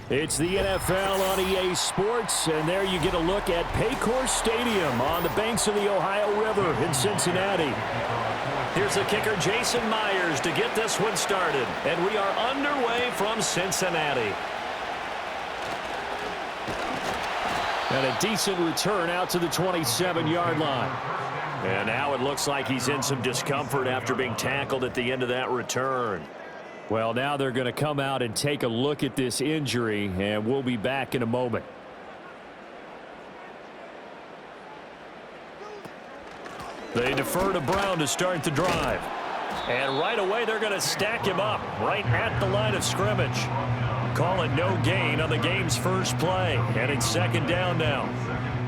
It's the NFL on EA Sports, and there you get a look at Paycor Stadium on the banks of the Ohio River in Cincinnati. Here's the kicker, Jason Myers, to get this one started. And we are underway from Cincinnati. And a decent return out to the 27-yard line. And now it looks like he's in some discomfort after being tackled at the end of that return. Well, now they're going to come out and take a look at this injury, and we'll be back in a moment. They defer to Brown to start the drive. And right away, they're going to stack him up right at the line of scrimmage. Call it no gain on the game's first play. And it's second down now.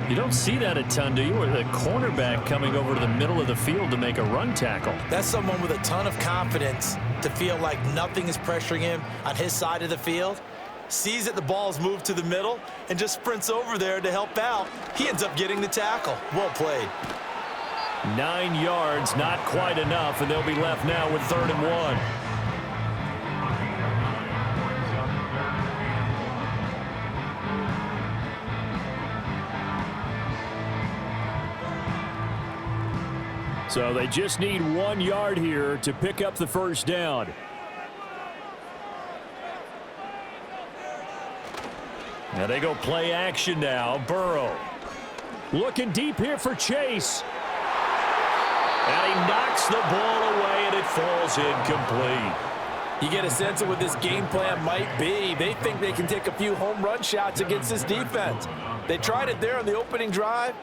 You don't see that a ton, do you? Or the cornerback coming over to the middle of the field to make a run tackle. That's someone with a ton of confidence to feel like nothing is pressuring him on his side of the field. Sees that the ball's moved to the middle and just sprints over there to help out. He ends up getting the tackle. Well played. 9 yards, not quite enough, and they'll be left now with 3rd and 1. So they just need 1 yard here to pick up the first down. Now they go play action now. Burrow looking deep here for Chase. And he knocks the ball away, and it falls incomplete. You get a sense of what this game plan might be. They think they can take a few home run shots against this defense. They tried it there on the opening drive,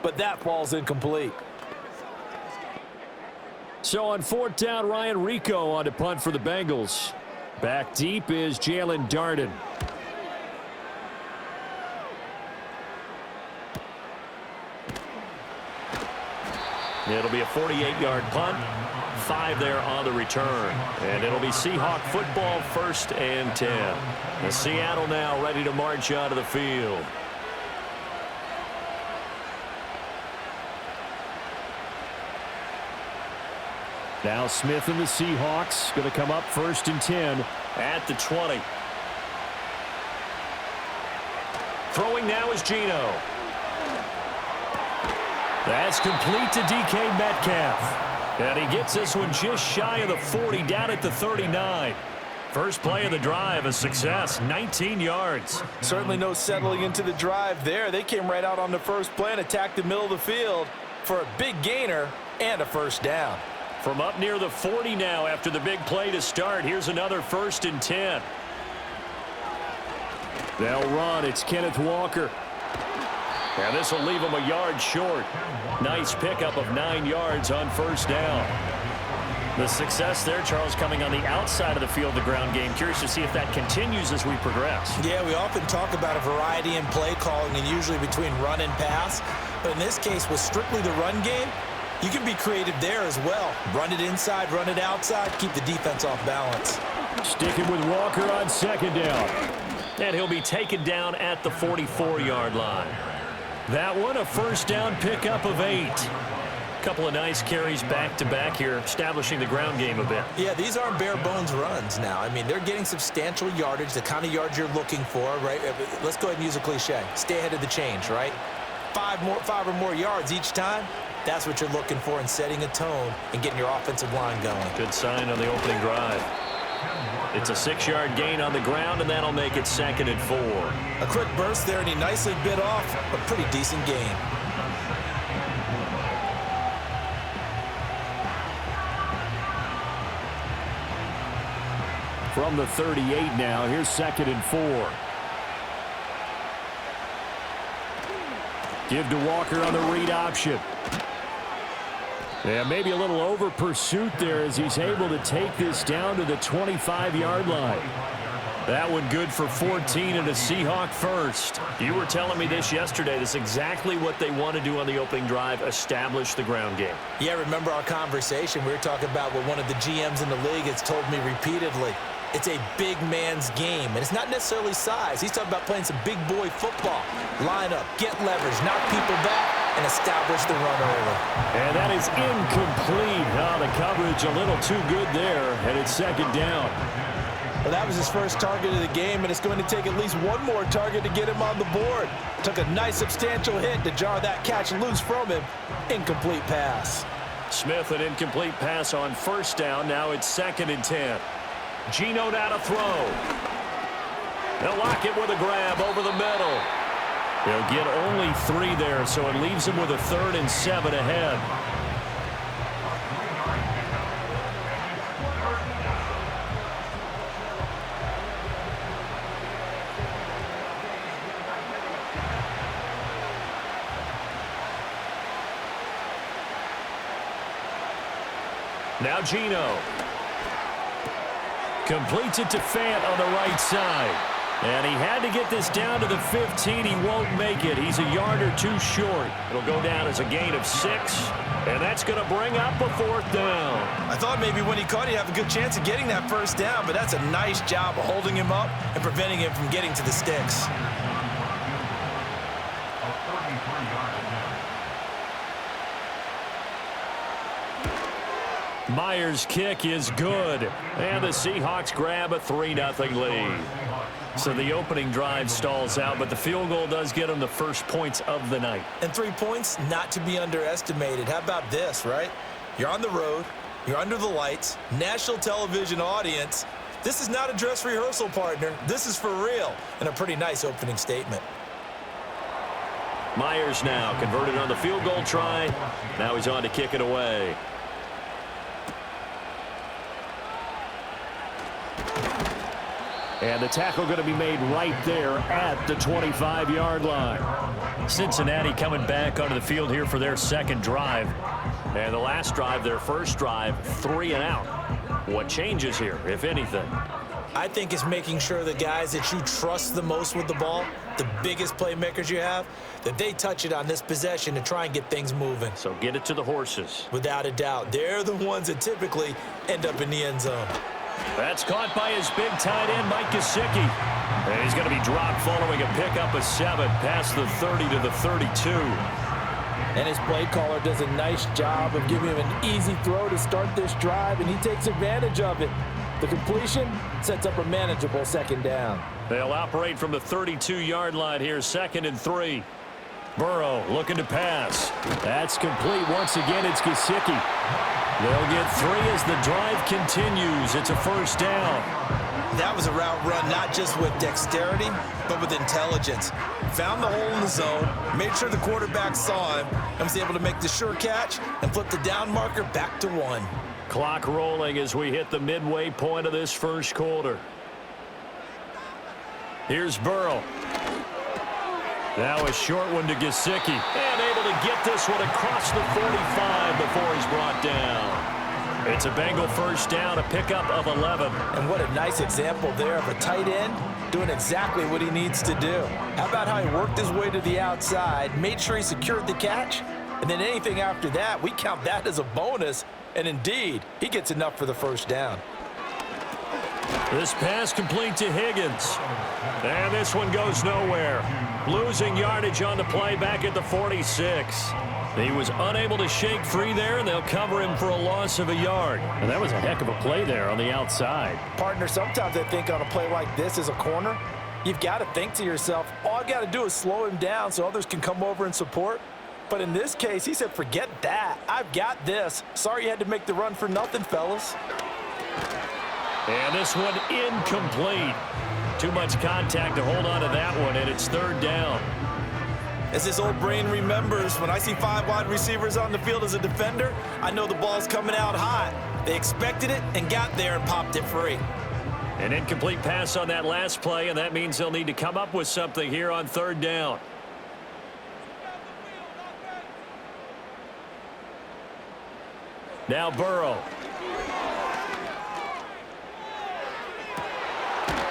but that falls incomplete. So on 4th down, Ryan Rico on to punt for the Bengals. Back deep is Jalen Darden. It'll be a 48-yard punt. 5 there on the return. And it'll be Seahawk football, 1st and 10. And Seattle now ready to march out of the field. Now Smith and the Seahawks going to come up 1st and 10 at the 20. Throwing now is Geno. That's complete to DK Metcalf. And he gets this one just shy of the 40, down at the 39. First play of the drive, a success, 19 yards. Certainly no settling into the drive there. They came right out on the first play and attacked the middle of the field for a big gainer and a first down. From up near the 40 now after the big play to start. Here's another 1st and 10. They'll run. It's Kenneth Walker. And this will leave him a yard short. Nice pickup of 9 yards on 1st down. The success there, Charles, coming on the outside of the field, the ground game. Curious to see if that continues as we progress. Yeah, we often talk about a variety in play calling and usually between run and pass. But in this case, with strictly the run game, you can be creative there as well. Run it inside, run it outside, keep the defense off balance. Sticking with Walker on 2nd down. And he'll be taken down at the 44-yard line. That one, a 1st down pickup of 8. Couple of nice carries back-to-back here, establishing the ground game a bit. Yeah, these aren't bare-bones runs now. I mean, they're getting substantial yardage, the kind of yards you're looking for, right? Let's go ahead and use a cliche. Stay ahead of the change, right? 5 or more yards each time. That's what you're looking for in setting a tone and getting your offensive line going. Good sign on the opening drive. It's a 6-yard gain on the ground, and that'll make it 2nd and 4. A quick burst there, and he nicely bit off a pretty decent gain. From the 38 now, here's 2nd and 4. Give to Walker on the read option. Yeah, maybe a little over pursuit there as he's able to take this down to the 25-yard line. That one good for 14 and a Seahawk first. You were telling me this yesterday. This is exactly what they want to do on the opening drive, establish the ground game. Yeah, remember our conversation. We were talking about what one of the GMs in the league has told me repeatedly. It's a big man's game, and it's not necessarily size. He's talking about playing some big boy football. Line up, get leverage, knock people back, and establish the run early. And that is incomplete. Oh, the coverage a little too good there, and it's 2nd down. Well, that was his first target of the game, and it's going to take at least one more target to get him on the board. Took a nice substantial hit to jar that catch loose from him. Incomplete pass. Smith, an incomplete pass on first down. Now it's 2nd and 10. Geno now to throw. They'll lock it with a grab over the middle. They'll get only 3 there, so it leaves them with a 3rd and 7 ahead. Now Geno. Completes it to Fant on the right side. And he had to get this down to the 15. He won't make it. He's a yard or 2 short. It'll go down as a gain of 6. And that's going to bring up a 4th down. I thought maybe when he caught, he'd have a good chance of getting that first down, but that's a nice job of holding him up and preventing him from getting to the sticks. Myers' kick is good. And the Seahawks grab a 3-0 lead. So the opening drive stalls out, but the field goal does get them the first points of the night. And 3 points, not to be underestimated. How about this, right? You're on the road. You're under the lights. National television audience. This is not a dress rehearsal, partner. This is for real. And a pretty nice opening statement. Myers now converted on the field goal try. Now he's on to kick it away. And the tackle going to be made right there at the 25-yard line. Cincinnati coming back onto the field here for their second drive. And the last drive, their first drive, 3 and out. What changes here, if anything? I think it's making sure the guys that you trust the most with the ball, the biggest playmakers you have, that they touch it on this possession to try and get things moving. So get it to the horses. Without a doubt. They're the ones that typically end up in the end zone. That's caught by his big tight end, Mike Gesicki. And he's going to be dropped following a pickup of 7 past the 30 to the 32. And his play caller does a nice job of giving him an easy throw to start this drive, and he takes advantage of it. The completion sets up a manageable 2nd down. They'll operate from the 32-yard line here, 2nd and 3. Burrow looking to pass. That's complete. Once again, it's Gesicki. They'll get 3 as the drive continues. It's a first down. That was a route run not just with dexterity, but with intelligence. Found the hole in the zone, made sure the quarterback saw him, and was able to make the sure catch and flip the down marker back to 1. Clock rolling as we hit the midway point of this first quarter. Here's Burrow. Now a short one to Gesicki. And able to get this one across the 45 before he's brought down. It's a Bengal first down, a pickup of 11. And what a nice example there of a tight end doing exactly what he needs to do. How about how he worked his way to the outside, made sure he secured the catch, and then anything after that, we count that as a bonus. And indeed, he gets enough for the first down. This pass complete to Higgins. And this one goes nowhere. Losing yardage on the play back at the 46. He was unable to shake free there, and they'll cover him for a loss of a yard. And that was a heck of a play there on the outside. Partner, sometimes I think on a play like this as a corner, you've got to think to yourself, all I got to do is slow him down so others can come over and support. But in this case, he said, forget that. I've got this. Sorry you had to make the run for nothing, fellas. And this one incomplete. Too much contact to hold on to that one, and it's 3rd down. As this old brain remembers, when I see 5 wide receivers on the field as a defender, I know the ball's coming out hot. They expected it and got there and popped it free. An incomplete pass on that last play, and that means they'll need to come up with something here on 3rd down. Now Burrow.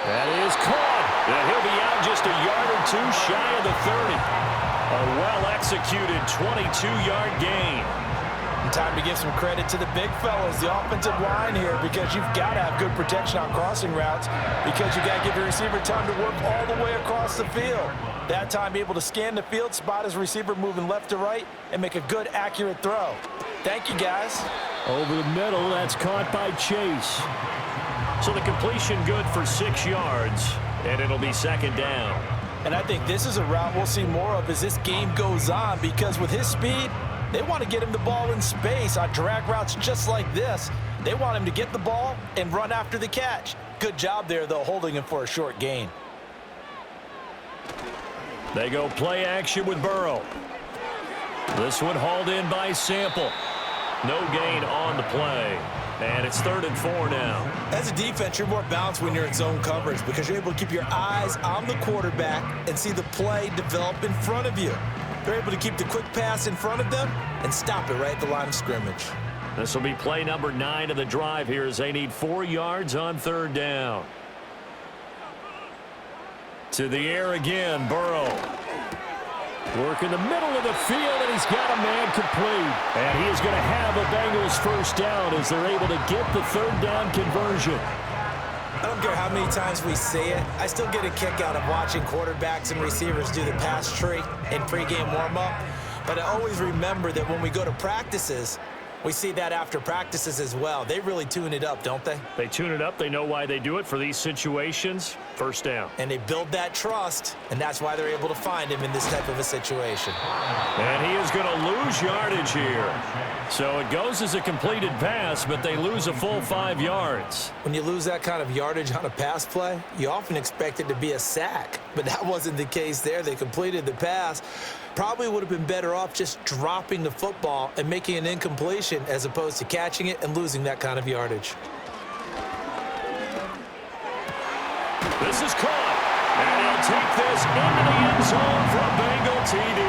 That is caught. And he'll be out just a yard or 2 shy of the 30. A well-executed 22-yard gain. And time to give some credit to the big fellas, the offensive line here, because you've got to have good protection on crossing routes, because you got to give your receiver time to work all the way across the field. That time, be able to scan the field, spot his receiver moving left to right, and make a good, accurate throw. Thank you, guys. Over the middle, that's caught by Chase. So the completion good for 6 yards, and it'll be second down. And I think this is a route we'll see more of as this game goes on, because with his speed, they want to get him the ball in space on drag routes just like this. They want him to get the ball and run after the catch. Good job there, though, holding him for a short gain. They go play action with Burrow. This one hauled in by Sample. No gain on the play. And it's 3rd and 4 now. As a defense, you're more balanced when you're in zone coverage because you're able to keep your eyes on the quarterback and see the play develop in front of you. They're able to keep the quick pass in front of them and stop it right at the line of scrimmage. This will be play number 9 of the drive here as they need 4 yards on 3rd down. To the air again, Burrow. Work in the middle of the field, and he's got a man complete. And he is going to have a Bengals first down as they're able to get the 3rd down conversion. I don't care how many times we say it, I still get a kick out of watching quarterbacks and receivers do the pass tree in pregame warm-up. But I always remember that when we go to practices, we see that after practices as well. They really tune it up, don't they? They tune it up. They know why they do it for these situations. First down. And they build that trust, and that's why they're able to find him in this type of a situation. And he is going to lose yardage here. So it goes as a completed pass, but they lose a full 5 yards. When you lose that kind of yardage on a pass play, you often expect it to be a sack. But that wasn't the case there. They completed the pass. Probably would have been better off just dropping the football and making an incompletion as opposed to catching it and losing that kind of yardage. This is caught. And he'll take this into the end zone for a Bengal TD.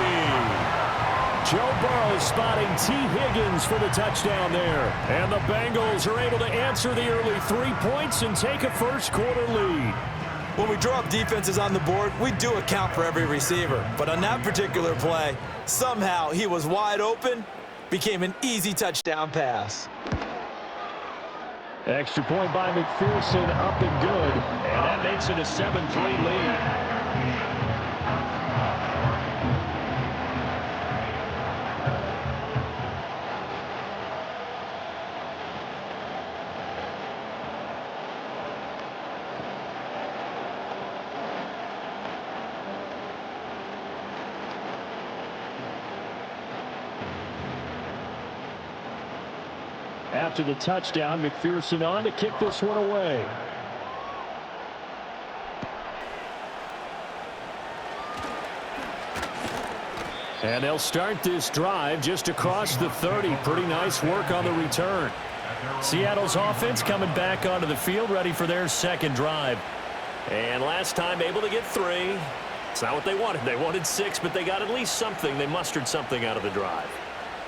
Joe Burrow spotting T. Higgins for the touchdown there. And the Bengals are able to answer the early 3 points and take a first-quarter lead. When we draw up defenses on the board, we do account for every receiver. But on that particular play, somehow he was wide open, became an easy touchdown pass. Extra point by McPherson, up and good. And that makes it a 7-3 lead. After the touchdown, McPherson on to kick this one away. And they'll start this drive just across the 30. Pretty nice work on the return. Seattle's offense coming back onto the field, ready for their second drive. And last time able to get 3. It's not what they wanted. They wanted 6, but they got at least something. They mustered something out of the drive.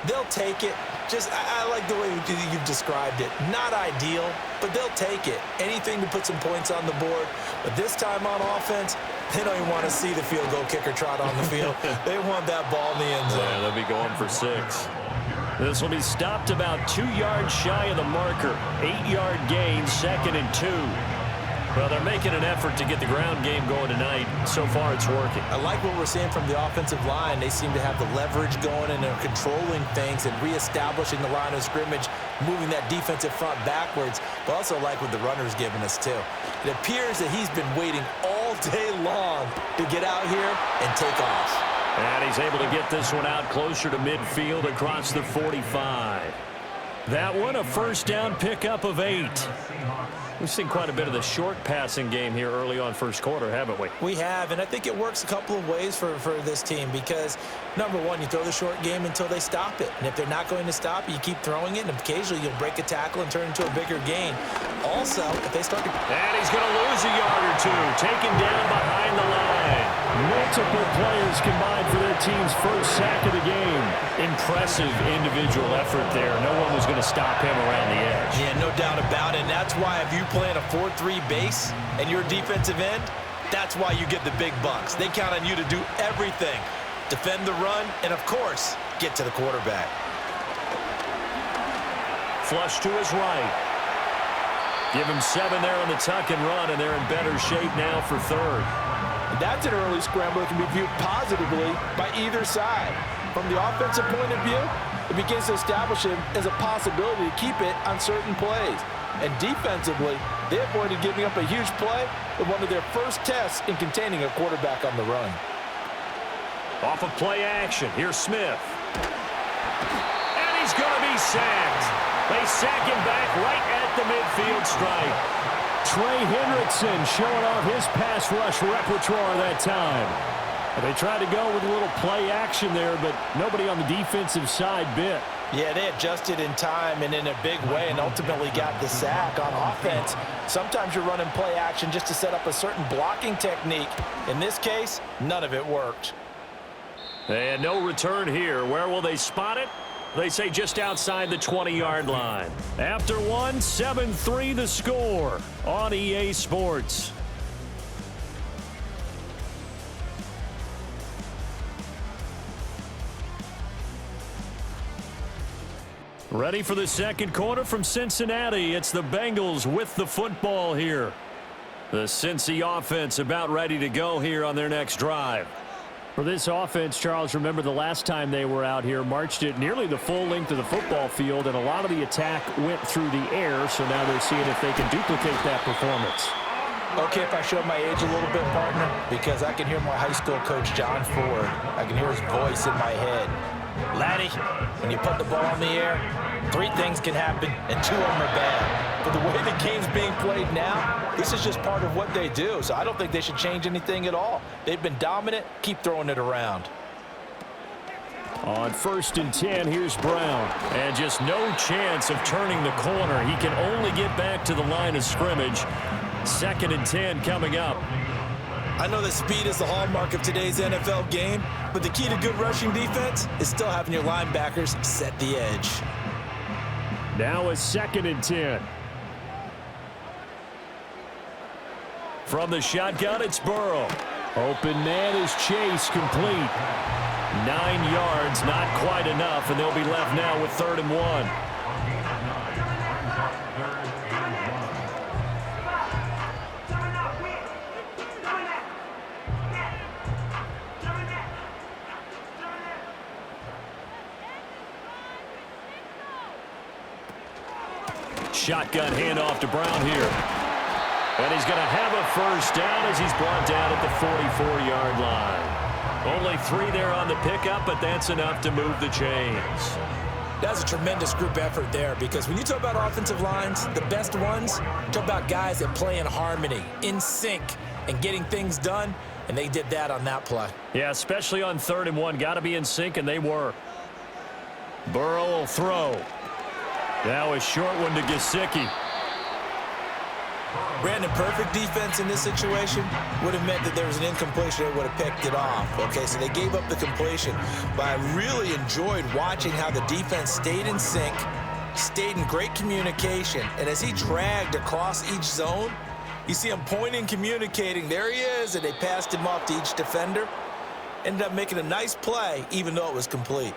They'll take it. I like the way you've described it. Not ideal, but they'll take it. Anything to put some points on the board. But this time on offense, they don't even want to see the field goal kicker trot on the field. They want that ball in the end zone. Yeah, they'll be going for 6. This will be stopped about 2 yards shy of the marker. 8-yard gain, 2nd and 2. Well, they're making an effort to get the ground game going tonight. So far, it's working. I like what we're seeing from the offensive line. They seem to have the leverage going, and they're controlling things and reestablishing the line of scrimmage, moving that defensive front backwards. But also like what the runner's giving us, too. It appears that he's been waiting all day long to get out here and take off. And he's able to get this one out closer to midfield across the 45. That one, a first down pickup of 8. We've seen quite a bit of the short passing game here early on first quarter, haven't we? We have, and I think it works a couple of ways for this team because, number one, you throw the short game until they stop it. And if they're not going to stop it, you keep throwing it, and occasionally you'll break a tackle and turn into a bigger gain. Also, if they start to... And he's going to lose a yard or 2, taken down behind the line. Multiple players combined for their team's first sack of the game. Impressive individual effort there. No one was going to stop him around the edge. Yeah, no doubt about it. And that's why if you play in a 4-3 base and you're a defensive end, that's why you get the big bucks. They count on you to do everything. Defend the run and, of course, get to the quarterback. Flush to his right. Give him 7 there on the tuck and run, and they're in better shape now for 3rd. That's an early scramble that can be viewed positively by either side. From the offensive point of view, it begins to establish him as a possibility to keep it on certain plays. And defensively, they avoided giving up a huge play with one of their first tests in containing a quarterback on the run. Off of play action, here's Smith. And he's going to be sacked. They sack him back right at the midfield stripe. Trey Hendrickson showing off his pass rush repertoire that time. They tried to go with a little play action there, but nobody on the defensive side bit. Yeah, they adjusted in time and in a big way and ultimately got the sack. On offense, sometimes you're running play action just to set up a certain blocking technique. In this case, none of it worked. And no return here. Where will they spot it? They say just outside the 20-yard line. After one, 7-3 the score on EA Sports. Ready for the second quarter from Cincinnati. It's the Bengals with the football here. The Cincy offense about ready to go here on their next drive. For this offense, Charles, remember the last time they were out here, marched it nearly the full length of the football field, and a lot of the attack went through the air, so now they're seeing if they can duplicate that performance. Okay, if I show my age a little bit, partner, because I can hear my high school coach, John Ford. I can hear his voice in my head. Laddie, when you put the ball in the air, 3 things can happen, and 2 of them are bad. But the way the game's being played now, this is just part of what they do, so I don't think they should change anything at all. They've been dominant. Keep throwing it around. On 1st and 10, here's Brown. And just no chance of turning the corner. He can only get back to the line of scrimmage. 2nd and 10 coming up. I know that speed is the hallmark of today's NFL game, but the key to good rushing defense is still having your linebackers set the edge. Now a 2nd and 10. From the shotgun, it's Burrow. Open man is Chase, complete. 9 yards, not quite enough, and they'll be left now with 3rd and 1. Shotgun handoff to Brown here. And he's going to have a first down as he's brought down at the 44-yard line. Only 3 there on the pickup, but that's enough to move the chains. That's a tremendous group effort there, because when you talk about offensive lines, the best ones, talk about guys that play in harmony, in sync, and getting things done, and they did that on that play. Yeah, especially on 3rd and 1. Got to be in sync, and they were. Burrow will throw. Now a short one to Gesicki. Brandon, perfect defense in this situation would have meant that there was an incompletion. They would have picked it off. Okay, so they gave up the completion. But I really enjoyed watching how the defense stayed in sync, stayed in great communication. And as he dragged across each zone, you see him pointing, communicating. There he is, and they passed him off to each defender. Ended up making a nice play, even though it was complete.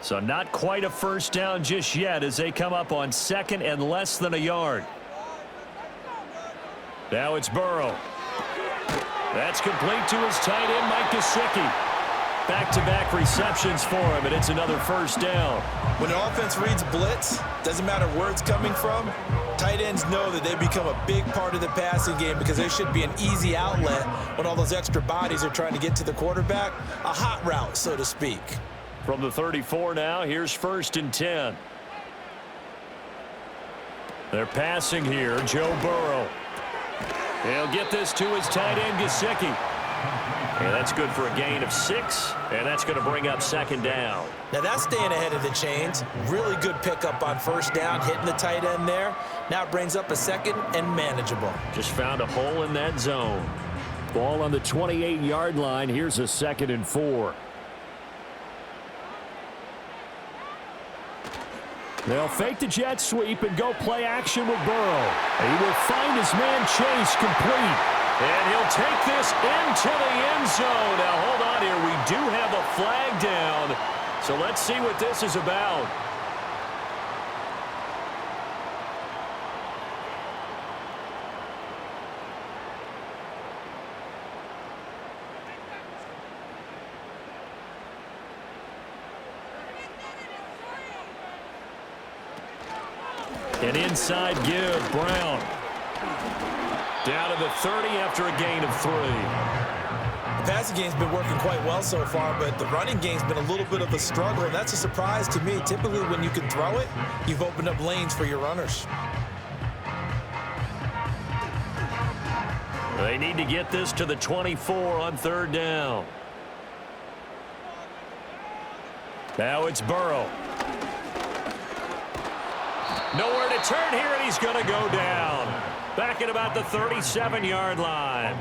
So not quite a first down just yet as they come up on 2nd and less than a yard. Now it's Burrow. That's complete to his tight end, Mike Gesicki. Back-to-back receptions for him, and it's another first down. When the offense reads blitz, doesn't matter where it's coming from, tight ends know that they become a big part of the passing game because they should be an easy outlet when all those extra bodies are trying to get to the quarterback. A hot route, so to speak. From the 34 now, here's 1st and 10. They're passing here, Joe Burrow. He'll get this to his tight end, Gesicki. And that's good for a gain of 6, and that's going to bring up 2nd down. Now that's staying ahead of the chains. Really good pickup on 1st down, hitting the tight end there. Now it brings up a 2nd and manageable. Just found a hole in that zone. Ball on the 28-yard line. Here's a 2nd and 4. They'll fake the jet sweep and go play action with Burrow. He will find his man Chase, complete. And he'll take this into the end zone. Now, hold on here. We do have a flag down. So let's see what this is about. An inside give, Brown. Down to the 30 after a gain of 3. The passing game's been working quite well so far, but the running game's been a little bit of a struggle, and that's a surprise to me. Typically, when you can throw it, you've opened up lanes for your runners. They need to get this to the 24 on 3rd down. Now it's Burrow. Nowhere to turn here, and he's going to go down. Back at about the 37-yard line.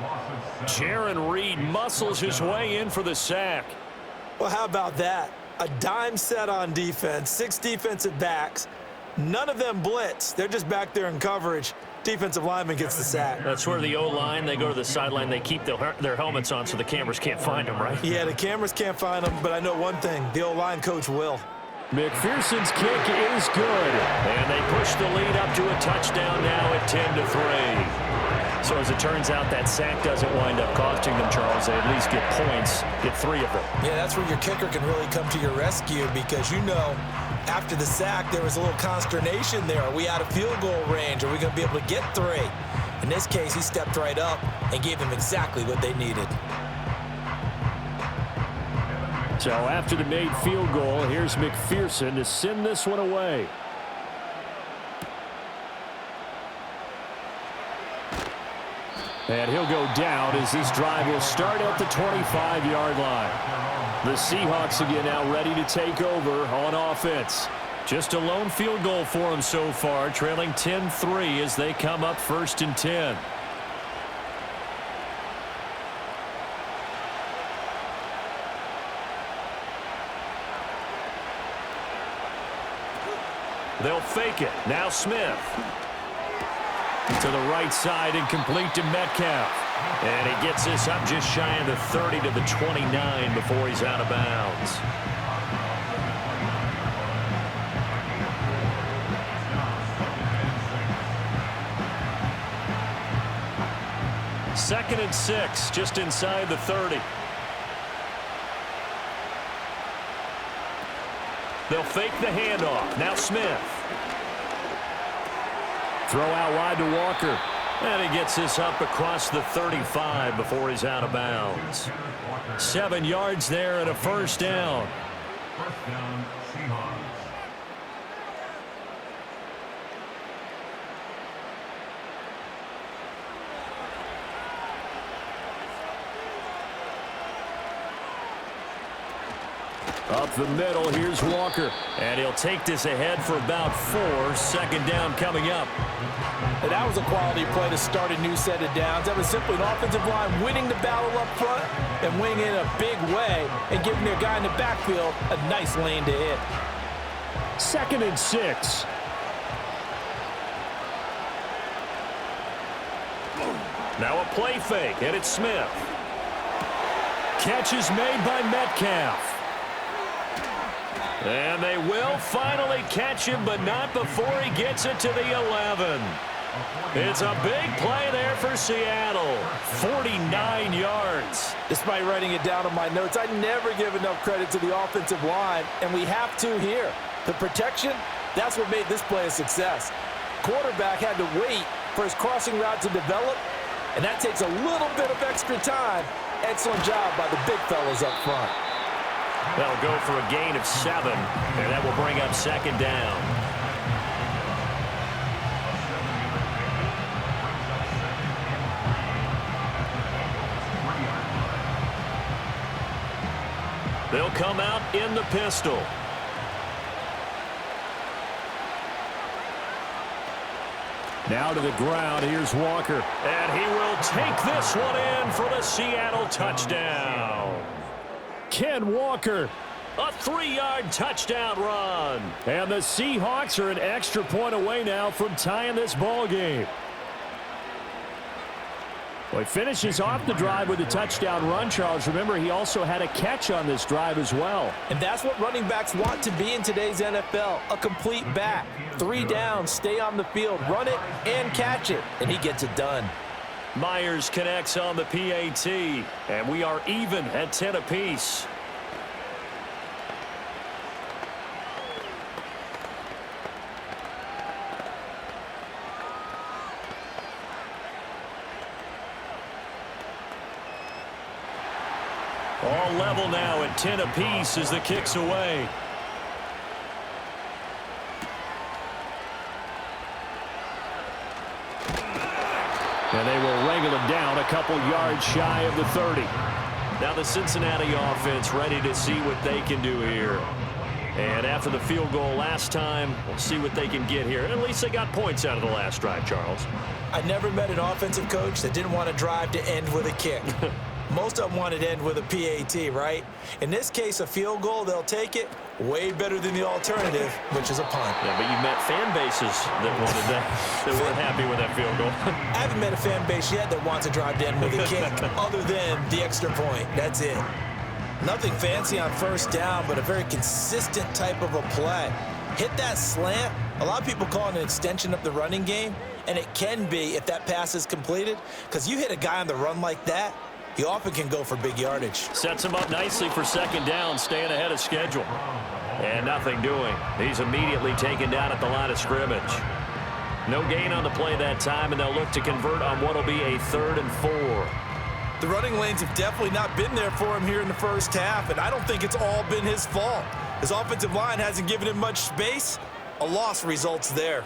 Jaron Reed muscles his way in for the sack. Well, how about that? A dime set on defense, 6 defensive backs. None of them blitz. They're just back there in coverage. Defensive lineman gets the sack. That's where the O-line, they go to the sideline, they keep their helmets on so the cameras can't find them, right? Yeah, the cameras can't find them, but I know one thing. The O-line coach will. McPherson's kick is good. And they push the lead up to a touchdown now at 10-3. So as it turns out, that sack doesn't wind up costing them, Charles. They at least get points, get 3 of them. Yeah, that's where your kicker can really come to your rescue because, you know, after the sack, there was a little consternation there. Are we out of field goal range? Are we going to be able to get 3? In this case, he stepped right up and gave them exactly what they needed. So after the made field goal, here's McPherson to send this one away. And he'll go down as this drive will start at the 25-yard line. The Seahawks again now ready to take over on offense. Just a lone field goal for them so far, trailing 10-3 as they come up 1st and 10. They'll fake it. Now Smith. To the right side and complete to Metcalf. And he gets this up just shy of the 30 to the 29 before he's out of bounds. Second and 6, just inside the 30. They'll fake the handoff. Now Smith. Throw out wide to Walker. And he gets this up across the 35 before he's out of bounds. 7 yards there and a 1st down. First down, Seahawks. Up the middle, here's Walker. And he'll take this ahead for about 4. 2nd down coming up. And that was a quality play to start a new set of downs. That was simply an offensive line winning the battle up front and winning in a big way and giving their guy in the backfield a nice lane to hit. 2nd and 6. Now a play fake, and it's Smith. Catch is made by Metcalf. And they will finally catch him, but not before he gets it to the 11. It's a big play there for Seattle. 49 yards. Despite writing it down on my notes, I never give enough credit to the offensive line, and we have to here. The protection, that's what made this play a success. Quarterback had to wait for his crossing route to develop, and that takes a little bit of extra time. Excellent job by the big fellas up front. That'll go for a gain of 7, and that will bring up 2nd down. They'll come out in the pistol. Now to the ground, here's Walker. And he will take this one in for the Seattle touchdown. Ken Walker, a 3-yard touchdown run. And the Seahawks are an extra point away now from tying this ball game. Well, he finishes off the drive with a touchdown run, Charles. Remember, he also had a catch on this drive as well. And that's what running backs want to be in today's NFL, a complete back. 3 downs, stay on the field, run it, and catch it. And he gets it done. Myers connects on the PAT, and we are even at 10 apiece. all level now at 10 apiece as the kick's away. And they will wrangle him down a couple yards shy of the 30. Now the Cincinnati offense ready to see what they can do here. And after the field goal last time, we'll see what they can get here. At least they got points out of the last drive, Charles. I never met an offensive coach that didn't want to drive to end with a kick. Most of them wanted to end with a PAT, right? In this case, a field goal, they'll take it. Way better than the alternative, which is a punt. Yeah, but you met fan bases that wanted that, that weren't happy with that field goal. I haven't met a fan base yet that wants to drive to end with a kick, other than the extra point. That's it. Nothing fancy on first down, but a very consistent type of a play. Hit that slant. A lot of people call it an extension of the running game, and it can be if that pass is completed, because you hit a guy on the run like that, he often can go for big yardage. Sets him up nicely for second down, staying ahead of schedule. And nothing doing. He's immediately taken down at the line of scrimmage. No gain on the play that time, and they'll look to convert on what will be a 3rd and 4. The running lanes have definitely not been there for him here in the first half, and I don't think it's all been his fault. His offensive line hasn't given him much space. A loss results there.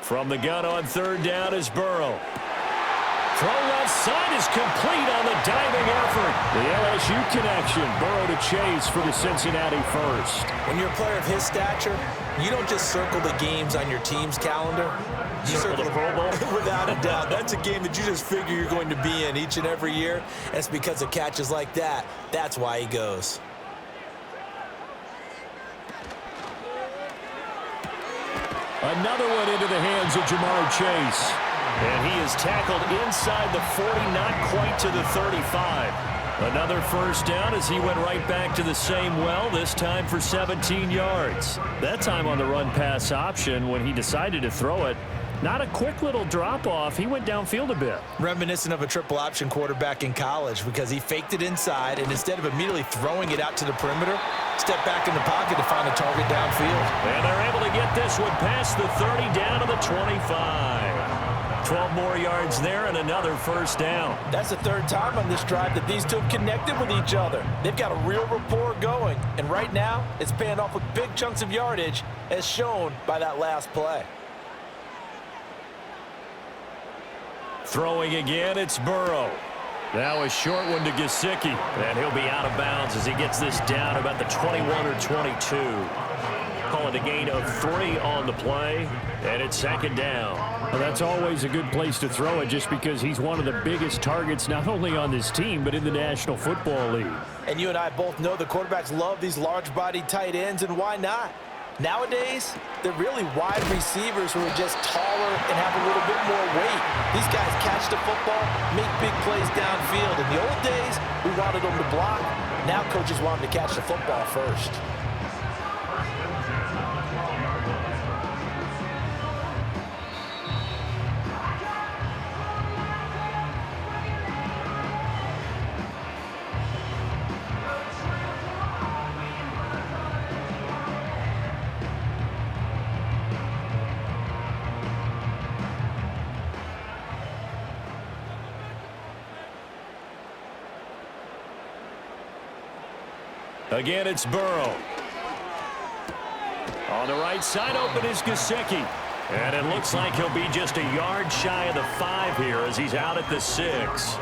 From the gun on 3rd down is Burrow. Throw left side is complete on the diving effort. The LSU connection. Burrow to Chase for the Cincinnati first. When you're a player of his stature, you don't just circle the games on your team's calendar. You circle the Pro Bowl? Without a doubt. That's a game that you just figure you're going to be in each and every year. And it's because of catches like that. That's why he goes. Another one into the hands of Jamar Chase. And he is tackled inside the 40, not quite to the 35. Another first down as he went right back to the same well, this time for 17 yards. That time on the run-pass option when he decided to throw it. Not a quick little drop-off. He went downfield a bit. Reminiscent of a triple option quarterback in college because he faked it inside, and instead of immediately throwing it out to the perimeter, stepped back in the pocket to find a target downfield. And they're able to get this one past the 30 down to the 25. 12 more yards there and another first down. That's the 3rd time on this drive that these two have connected with each other. They've got a real rapport going, and right now it's paying off with big chunks of yardage as shown by that last play. Throwing again, it's Burrow. Now a short one to Gesicki, and he'll be out of bounds as he gets this down about the 21 or 22. Call it a gain of 3 on the play, and it's second down. Well, that's always a good place to throw it just because he's one of the biggest targets not only on this team but in the National Football League. And you and I both know the quarterbacks love these large-bodied tight ends, and why not? Nowadays, they're really wide receivers who are just taller and have a little bit more weight. These guys catch the football, make big plays downfield. In the old days, we wanted them to block. Now coaches want them to catch the football first. Again, it's Burrow. On the right side, open is Gesicki. And it looks like he'll be just a yard shy of the 5 here as he's out at the 6.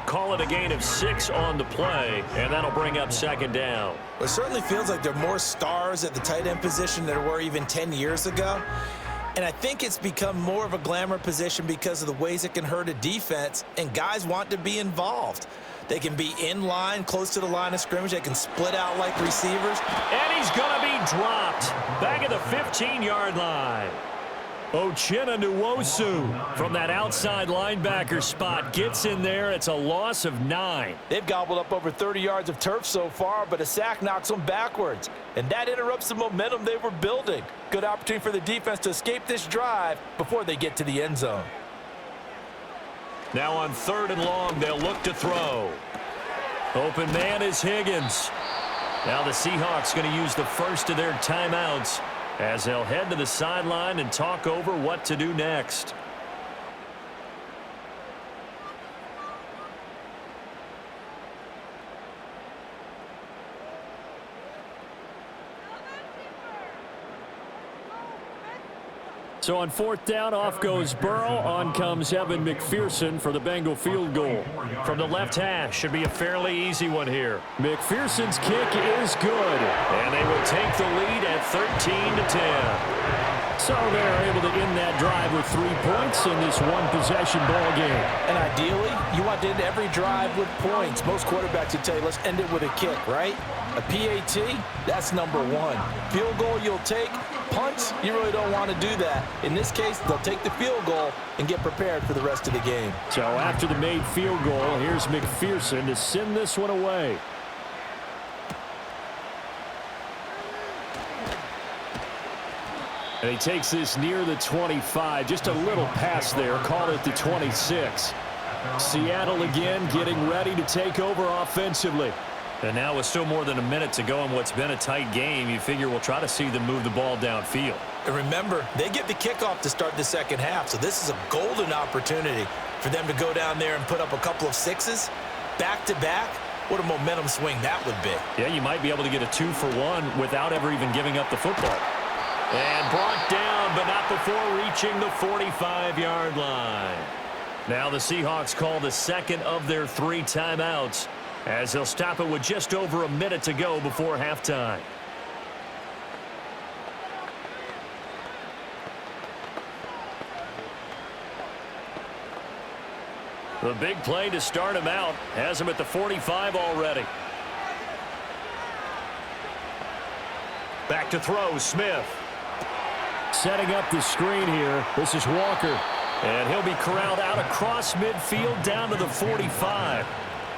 Call it a gain of 6 on the play, and that'll bring up second down. It certainly feels like there are more stars at the tight end position than there were even 10 years ago. And I think it's become more of a glamour position because of the ways it can hurt a defense, and guys want to be involved. They can be in line, close to the line of scrimmage. They can split out like receivers. And he's going to be dropped back at the 15-yard line. Uchenna Nwosu from that outside linebacker spot gets in there. It's a loss of 9. They've gobbled up over 30 yards of turf so far, but a sack knocks them backwards. And that interrupts the momentum they were building. Good opportunity for the defense to escape this drive before they get to the end zone. Now on 3rd and long, they'll look to throw. Open man is Higgins. Now the Seahawks going to use the first of their timeouts as they'll head to the sideline and talk over what to do next. So on fourth down, off goes Burrow. On comes Evan McPherson for the Bengal field goal. From the left hash, should be a fairly easy one here. McPherson's kick is good. And they will take the lead at 13-10. So they're able to end that drive with 3 points in this one-possession ball game. And ideally, you want to end every drive with points. Most quarterbacks would tell you, let's end it with a kick, right? A PAT, that's number one. Field goal you'll take. Punts, you really don't want to do that. In this case, they'll take the field goal and get prepared for the rest of the game. So after the made field goal, here's McPherson to send this one away. And he takes this near the 25. Just a little pass there. Call it the 26. Seattle again getting ready to take over offensively. And now with still more than a minute to go in what's been a tight game, you figure we'll try to see them move the ball downfield. And remember, they get the kickoff to start the second half, so this is a golden opportunity for them to go down there and put up a couple of sixes back-to-back. What a momentum swing that would be. Yeah, you might be able to get a 2-for-1 without ever even giving up the football. And brought down, but not before reaching the 45-yard line. Now the Seahawks call the second of their 3 timeouts, as they'll stop it with just over a minute to go before halftime. The big play to start him out has him at the 45 already. Back to throw, Smith. Setting up the screen here. This is Walker. And he'll be corralled out across midfield down to the 45.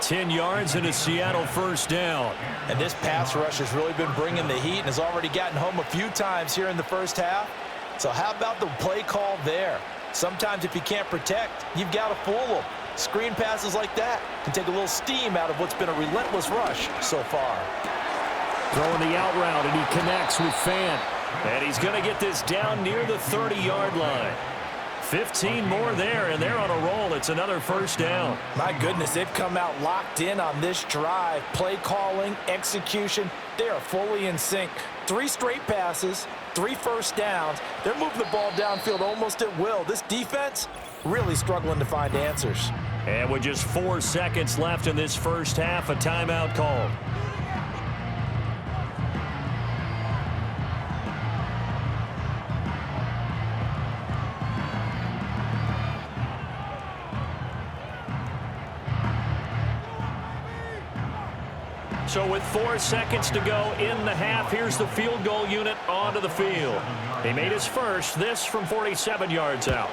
10 yards and a Seattle first down. And this pass rush has really been bringing the heat and has already gotten home a few times here in the first half. So how about the play call there? Sometimes if you can't protect, you've got to fool them. Screen passes like that can take a little steam out of what's been a relentless rush so far. Throwing the out route, and he connects with Fant. And he's going to get this down near the 30-yard line. 15 more there, and they're on a roll. It's another first down. My goodness, they've come out locked in on this drive. Play calling, execution, they are fully in sync. 3 straight passes, 3 first downs. They're moving the ball downfield almost at will. This defense really struggling to find answers. And with just 4 seconds left in this first half, a timeout called. So with 4 seconds to go in the half, here's the field goal unit onto the field. He made his first, this from 47 yards out.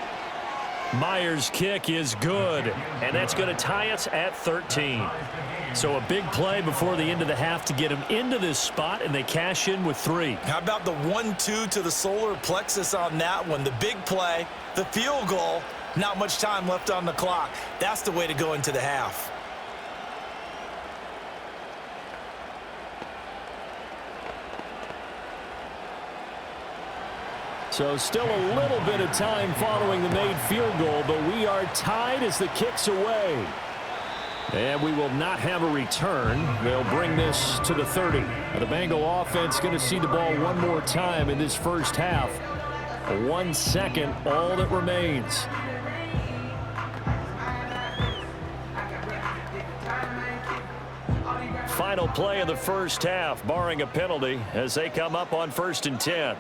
Myers' kick is good, and that's going to tie us at 13. So a big play before the end of the half to get him into this spot, and they cash in with 3. How about the 1-2 to the solar plexus on that one? The big play, the field goal, not much time left on the clock. That's the way to go into the half. So still a little bit of time following the made field goal, but we are tied as the kick's away. And we will not have a return. They'll bring this to the 30. The Bengal offense going to see the ball one more time in this first half. 1 second, all that remains. Final play of the first half, barring a penalty, as they come up on 1st and 10.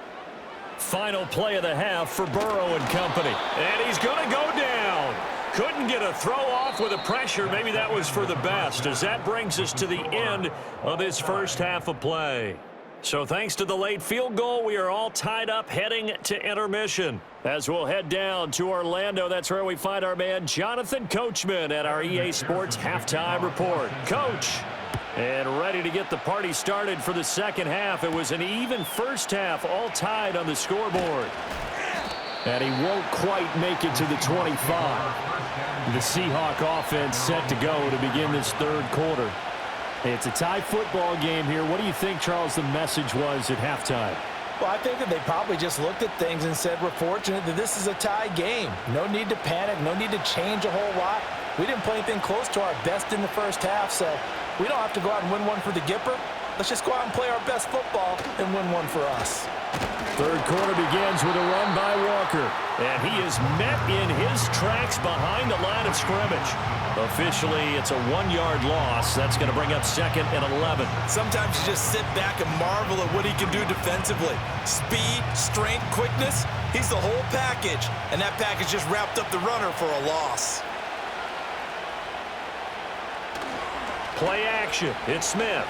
Final play of the half for Burrow and company. And he's going to go down. Couldn't get a throw off with the pressure. Maybe that was for the best, as that brings us to the end of this first half of play. So thanks to the late field goal, we are all tied up heading to intermission. As we'll head down to Orlando, that's where we find our man Jonathan Coachman at our EA Sports Halftime Report. Coach. And ready to get the party started for the second half. It was an even first half, all tied on the scoreboard. And he won't quite make it to the 25. The Seahawk offense set to go to begin this third quarter. It's a tie football game here. What do you think, Charles, the message was at halftime? Well, I think that they probably just looked at things and said, we're fortunate that this is a tie game. No need to panic, no need to change a whole lot. We didn't play anything close to our best in the first half, so we don't have to go out and win one for the Gipper. Let's just go out and play our best football and win one for us. Third quarter begins with a run by Walker. And he is met in his tracks behind the line of scrimmage. Officially, it's a 1-yard loss. That's going to bring up second and 11. Sometimes you just sit back and marvel at what he can do defensively. Speed, strength, quickness, he's the whole package. And that package just wrapped up the runner for a loss. Play action. It's Smith.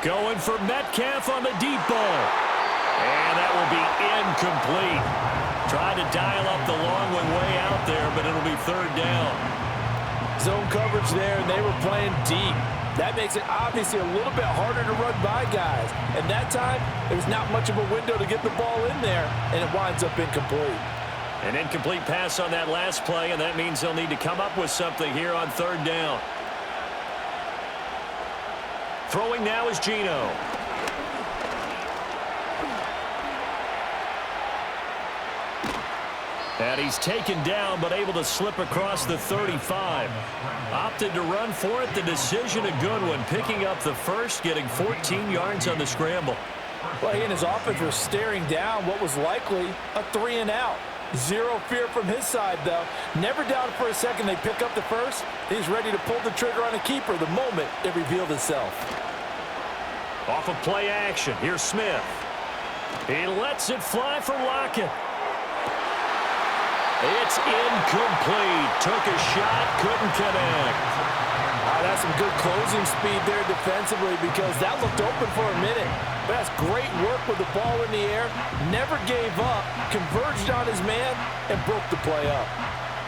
Going for Metcalf on the deep ball. And that will be incomplete. Tried to dial up the long one way out there, but it'll be third down. Zone coverage there, and they were playing deep. That makes it obviously a little bit harder to run by guys. And that time, there's not much of a window to get the ball in there, and it winds up incomplete. An incomplete pass on that last play, and that means they'll need to come up with something here on third down. Throwing now is Geno. And he's taken down, but able to slip across the 35. Opted to run for it. The decision a good one. Picking up the first, getting 14 yards on the scramble. Well, he and his offense were staring down what was likely a 3-and-out. Zero fear from his side, though. Never doubted for a second they pick up the first. He's ready to pull the trigger on a keeper the moment it revealed itself. Off of play action. Here's Smith. He lets it fly for Lockett. It's incomplete. Took a shot, couldn't connect. That's some good closing speed there defensively because that looked open for a minute. But that's great work with the ball in the air. Never gave up, converged on his man, and broke the play up.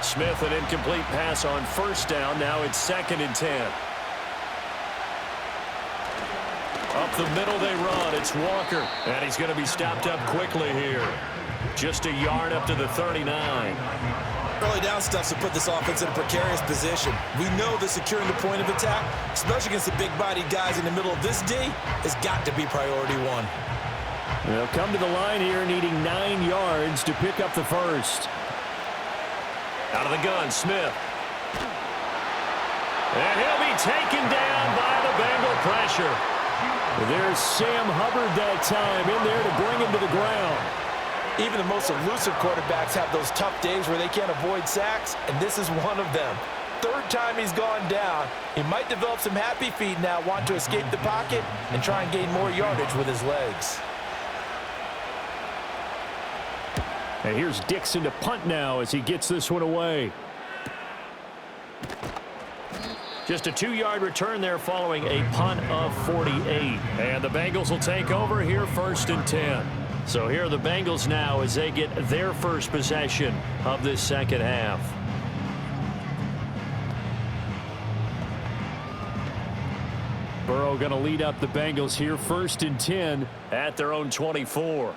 Smith, an incomplete pass on first down. Now it's 2nd and 10. Up the middle they run. It's Walker. And he's going to be stopped up quickly here. Just a yard up to the 39. Early down stuff to put this offense in a precarious position. We know that securing the point of attack, especially against the big-bodied guys in the middle of this D, has got to be priority one. They'll come to the line here needing 9 yards to pick up the first. Out of the gun, Smith. And he'll be taken down by the Bengal pressure. There's Sam Hubbard that time in there to bring him to the ground. Even the most elusive quarterbacks have those tough days where they can't avoid sacks, and this is one of them. Third time he's gone down. He might develop some happy feet now, want to escape the pocket and try and gain more yardage with his legs. And here's Dixon to punt now as he gets this one away. Just a 2-yard return there following a punt of 48. And the Bengals will take over here 1st and 10. So here are the Bengals now as they get their first possession of this second half. Burrow going to lead up the Bengals here 1st and 10 at their own 24.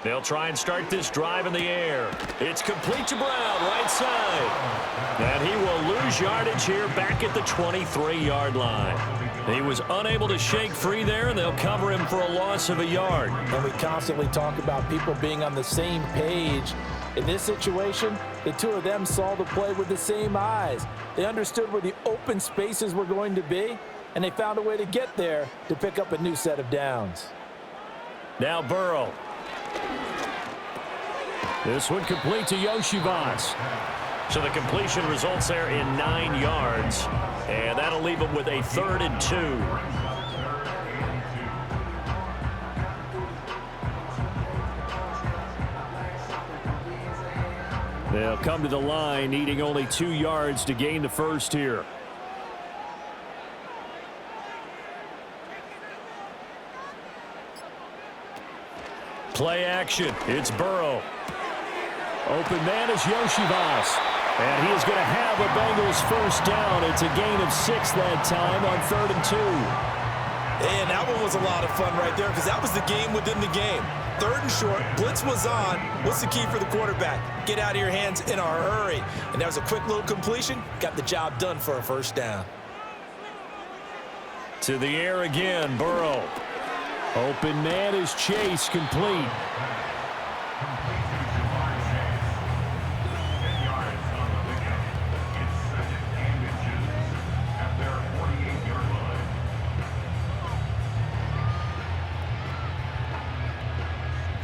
They'll try and start this drive in the air. It's complete to Brown, right side. And he will lose yardage here back at the 23-yard line. He was unable to shake free there, and they'll cover him for a loss of a yard. And we constantly talk about people being on the same page. In this situation, the two of them saw the play with the same eyes. They understood where the open spaces were going to be, and they found a way to get there to pick up a new set of downs. Now Burrow. This one complete to Yoshivas. So the completion results there in 9 yards. And that'll leave them with a 3rd and 2. They'll come to the line needing only 2 yards to gain the first here. Play action. It's Burrow. Open man is Yoshivas. And he is going to have a Bengals first down. It's a gain of 6 that time on 3rd and 2. And that one was a lot of fun right there because that was the game within the game. 3rd and short, blitz was on. What's the key for the quarterback? Get out of your hands in a hurry. And that was a quick little completion. Got the job done for a first down. To the air again, Burrow. Open man is Chase, complete.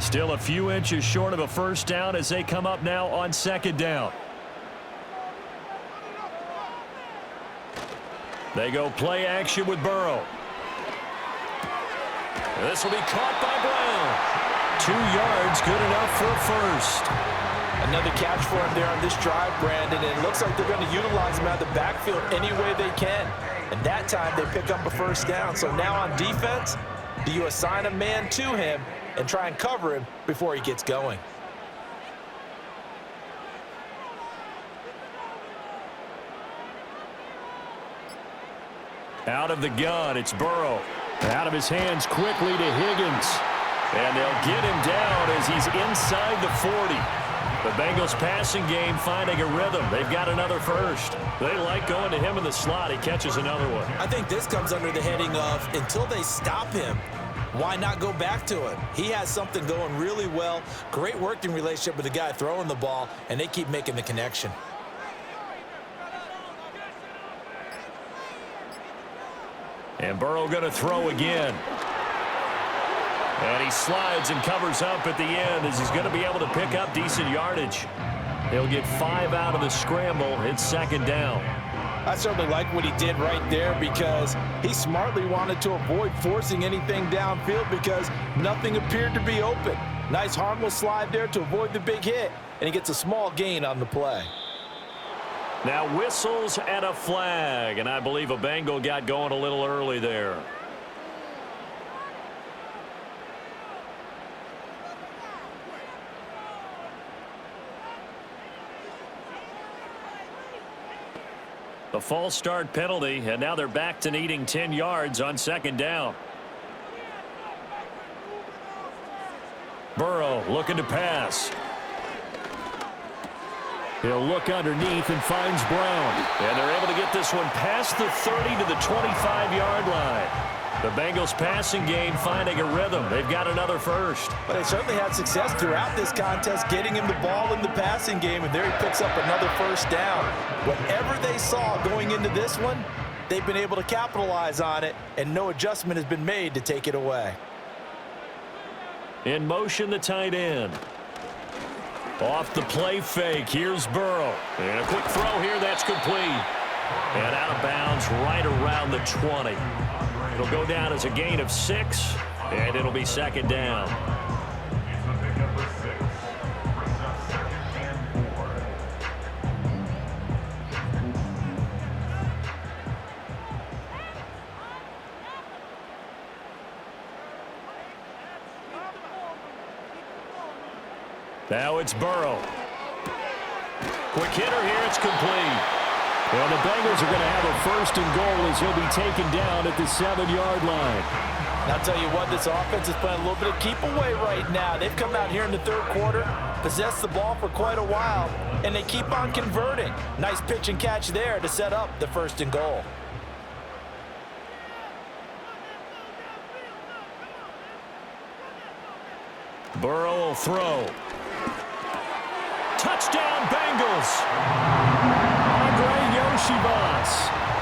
Still a few inches short of a first down as they come up now on second down. They go play action with Burrow. This will be caught by Brown. 2 yards, good enough for a first. Another catch for him there on this drive, Brandon, and it looks like they're going to utilize him out of the backfield any way they can. And that time they pick up a first down. So now on defense, do you assign a man to him and try and cover him before he gets going? Out of the gun, it's Burrow. Out of his hands quickly to Higgins. And they'll get him down as he's inside the 40. The Bengals passing game finding a rhythm. They've got another first. They like going to him in the slot. He catches another one. I think this comes under the heading of until they stop him, why not go back to it? He has something going really well. Great working relationship with the guy throwing the ball, and they keep making the connection. And Burrow going to throw again. And he slides and covers up at the end as he's going to be able to pick up decent yardage. He'll get 5 out of the scramble. It's second down. I certainly like what he did right there because he smartly wanted to avoid forcing anything downfield because nothing appeared to be open. Nice harmless slide there to avoid the big hit, and he gets a small gain on the play. Now whistles and a flag, and I believe a Bengal got going a little early there. The false start penalty, and now they're back to needing 10 yards on second down. Burrow looking to pass. He'll look underneath and finds Brown. And they're able to get this one past the 30 to the 25-yard line. The Bengals passing game finding a rhythm. They've got another first. But they certainly had success throughout this contest getting him the ball in the passing game, and there he picks up another first down. Whatever they saw going into this one, they've been able to capitalize on it, and no adjustment has been made to take it away. In motion, the tight end. Off the play fake, here's Burrow. And a quick throw here, that's complete. And out of bounds right around the 20. It'll go down as a gain of 6, and it'll be second down. Now it's Burrow. Quick hitter here, it's complete. And the Bengals are going to have a first and goal as he'll be taken down at the 7-yard line. I'll tell you what, this offense is playing a little bit of keep away right now. They've come out here in the third quarter, possessed the ball for quite a while, and they keep on converting. Nice pitch and catch there to set up the first and goal. Burrow will throw. Touchdown, Bengals!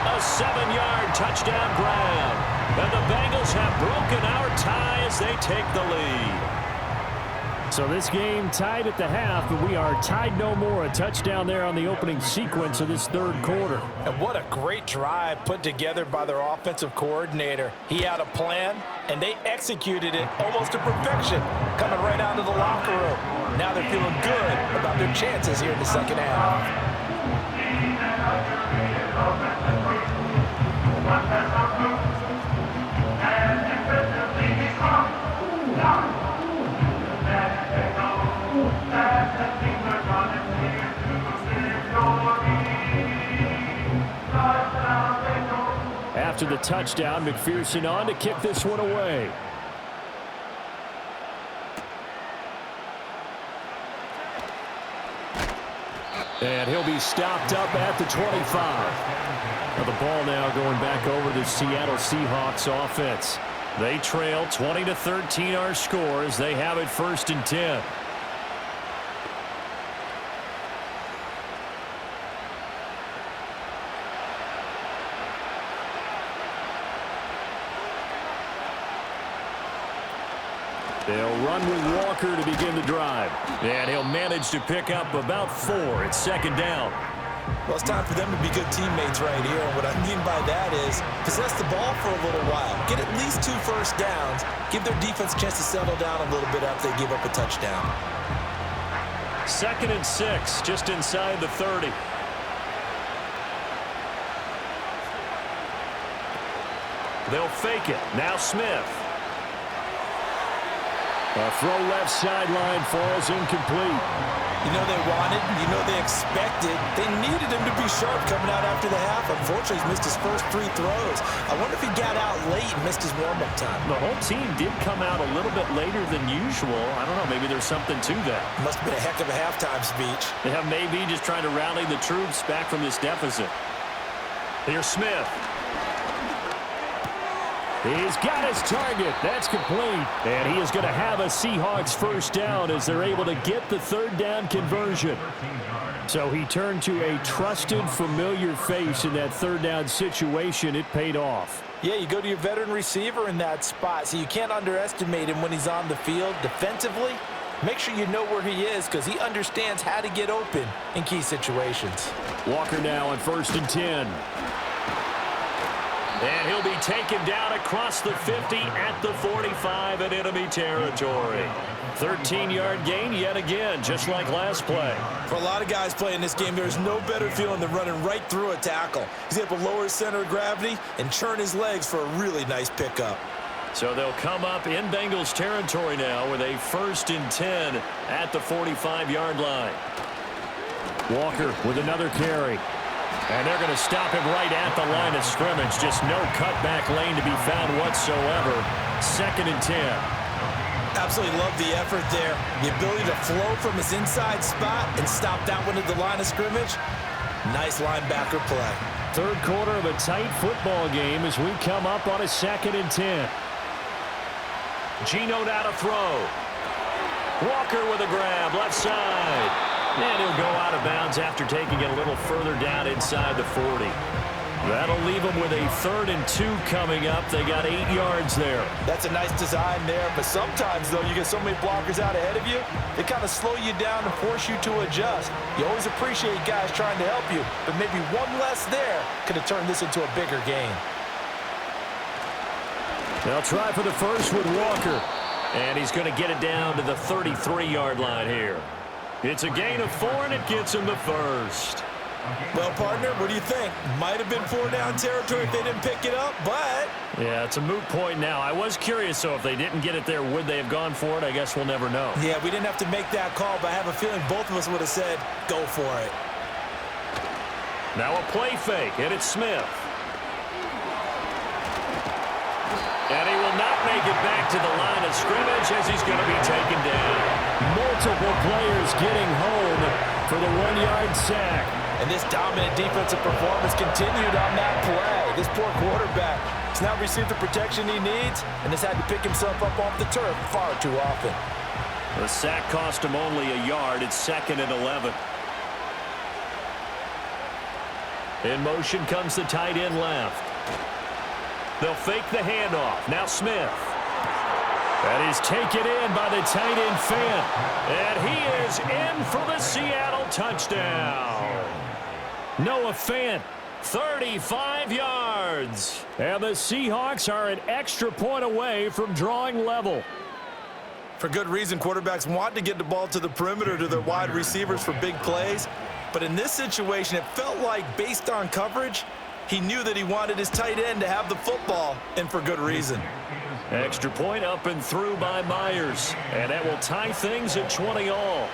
A 7-yard touchdown grab. And the Bengals have broken our tie as they take the lead. So this game tied at the half, but we are tied no more. A touchdown there on the opening sequence of this third quarter. And what a great drive put together by their offensive coordinator. He had a plan, and they executed it almost to perfection, coming right out of the locker room. Now they're feeling good about their chances here in the second half. After the touchdown, McPherson on to kick this one away. And he'll be stopped up at the 25. Now the ball now going back over the Seattle Seahawks offense. They trail 20-13 our scores. They have it first and 10. They'll run with Walker to begin the drive. And he'll manage to pick up about 4. It's second down. Well, it's time for them to be good teammates right here. And what I mean by that is possess the ball for a little while. Get at least 2 first downs. Give their defense a chance to settle down a little bit after they give up a touchdown. 2nd and 6, just inside the 30. They'll fake it. Now Smith. A throw left sideline falls incomplete. You know they wanted, you know they expected. They needed him to be sharp coming out after the half. Unfortunately, he's missed his first 3 throws. I wonder if he got out late and missed his warm-up time. The whole team did come out a little bit later than usual. I don't know, maybe there's something to that. Must have been a heck of a halftime speech. Yeah, maybe just trying to rally the troops back from this deficit. Here's Smith. He's got his target. That's complete. And he is going to have a Seahawks first down as they're able to get the 3rd down conversion. So he turned to a trusted, familiar face in that 3rd down situation. It paid off. Yeah, you go to your veteran receiver in that spot, so you can't underestimate him when he's on the field defensively. Make sure you know where he is because he understands how to get open in key situations. Walker now on 1st and 10. And he'll be taken down across the 50 at the 45 in enemy territory. 13-yard gain yet again, just like last play. For a lot of guys playing this game, there's no better feeling than running right through a tackle. He's able to lower his center of gravity and churn his legs for a really nice pickup. So they'll come up in Bengals territory now with a 1st and 10 at the 45-yard line. Walker with another carry. And they're going to stop him right at the line of scrimmage. Just no cutback lane to be found whatsoever. 2nd and 10. Absolutely love the effort there. The ability to flow from his inside spot and stop that one at the line of scrimmage. Nice linebacker play. 3rd quarter of a tight football game as we come up on a 2nd and 10. Geno now to throw. Walker with a grab, left side. And he'll go out of bounds after taking it a little further down inside the 40. That'll leave them with a 3rd and 2 coming up. They got 8 yards there. That's a nice design there, but sometimes, though, you get so many blockers out ahead of you, they kind of slow you down and force you to adjust. You always appreciate guys trying to help you, but maybe one less there could have turned this into a bigger game. They'll try for the first with Walker. And he's going to get it down to the 33-yard line here. It's a gain of 4, and it gets him the first. Well, partner, what do you think? Might have been 4-down territory if they didn't pick it up, but... Yeah, it's a moot point now. I was curious, so if they didn't get it there, would they have gone for it? I guess we'll never know. Yeah, we didn't have to make that call, but I have a feeling both of us would have said, go for it. Now a play fake, and it's Smith. And he will not make it back to the line of scrimmage as he's going to be taken down. Multiple players getting home for the 1-yard sack. And this dominant defensive performance continued on that play. This poor quarterback has now received the protection he needs and has had to pick himself up off the turf far too often. The sack cost him only a yard. It's 2nd and 11. In motion comes the tight end left. They'll fake the handoff. Now Smith. That is taken in by the tight end Fant. And he is in for the Seattle touchdown. Noah Fant, 35 yards. And the Seahawks are an extra point away from drawing level. For good reason, quarterbacks want to get the ball to the perimeter to their wide receivers for big plays. But in this situation, it felt like, based on coverage, he knew that he wanted his tight end to have the football, and for good reason. Extra point up and through by Myers. And that will tie things at 20 all.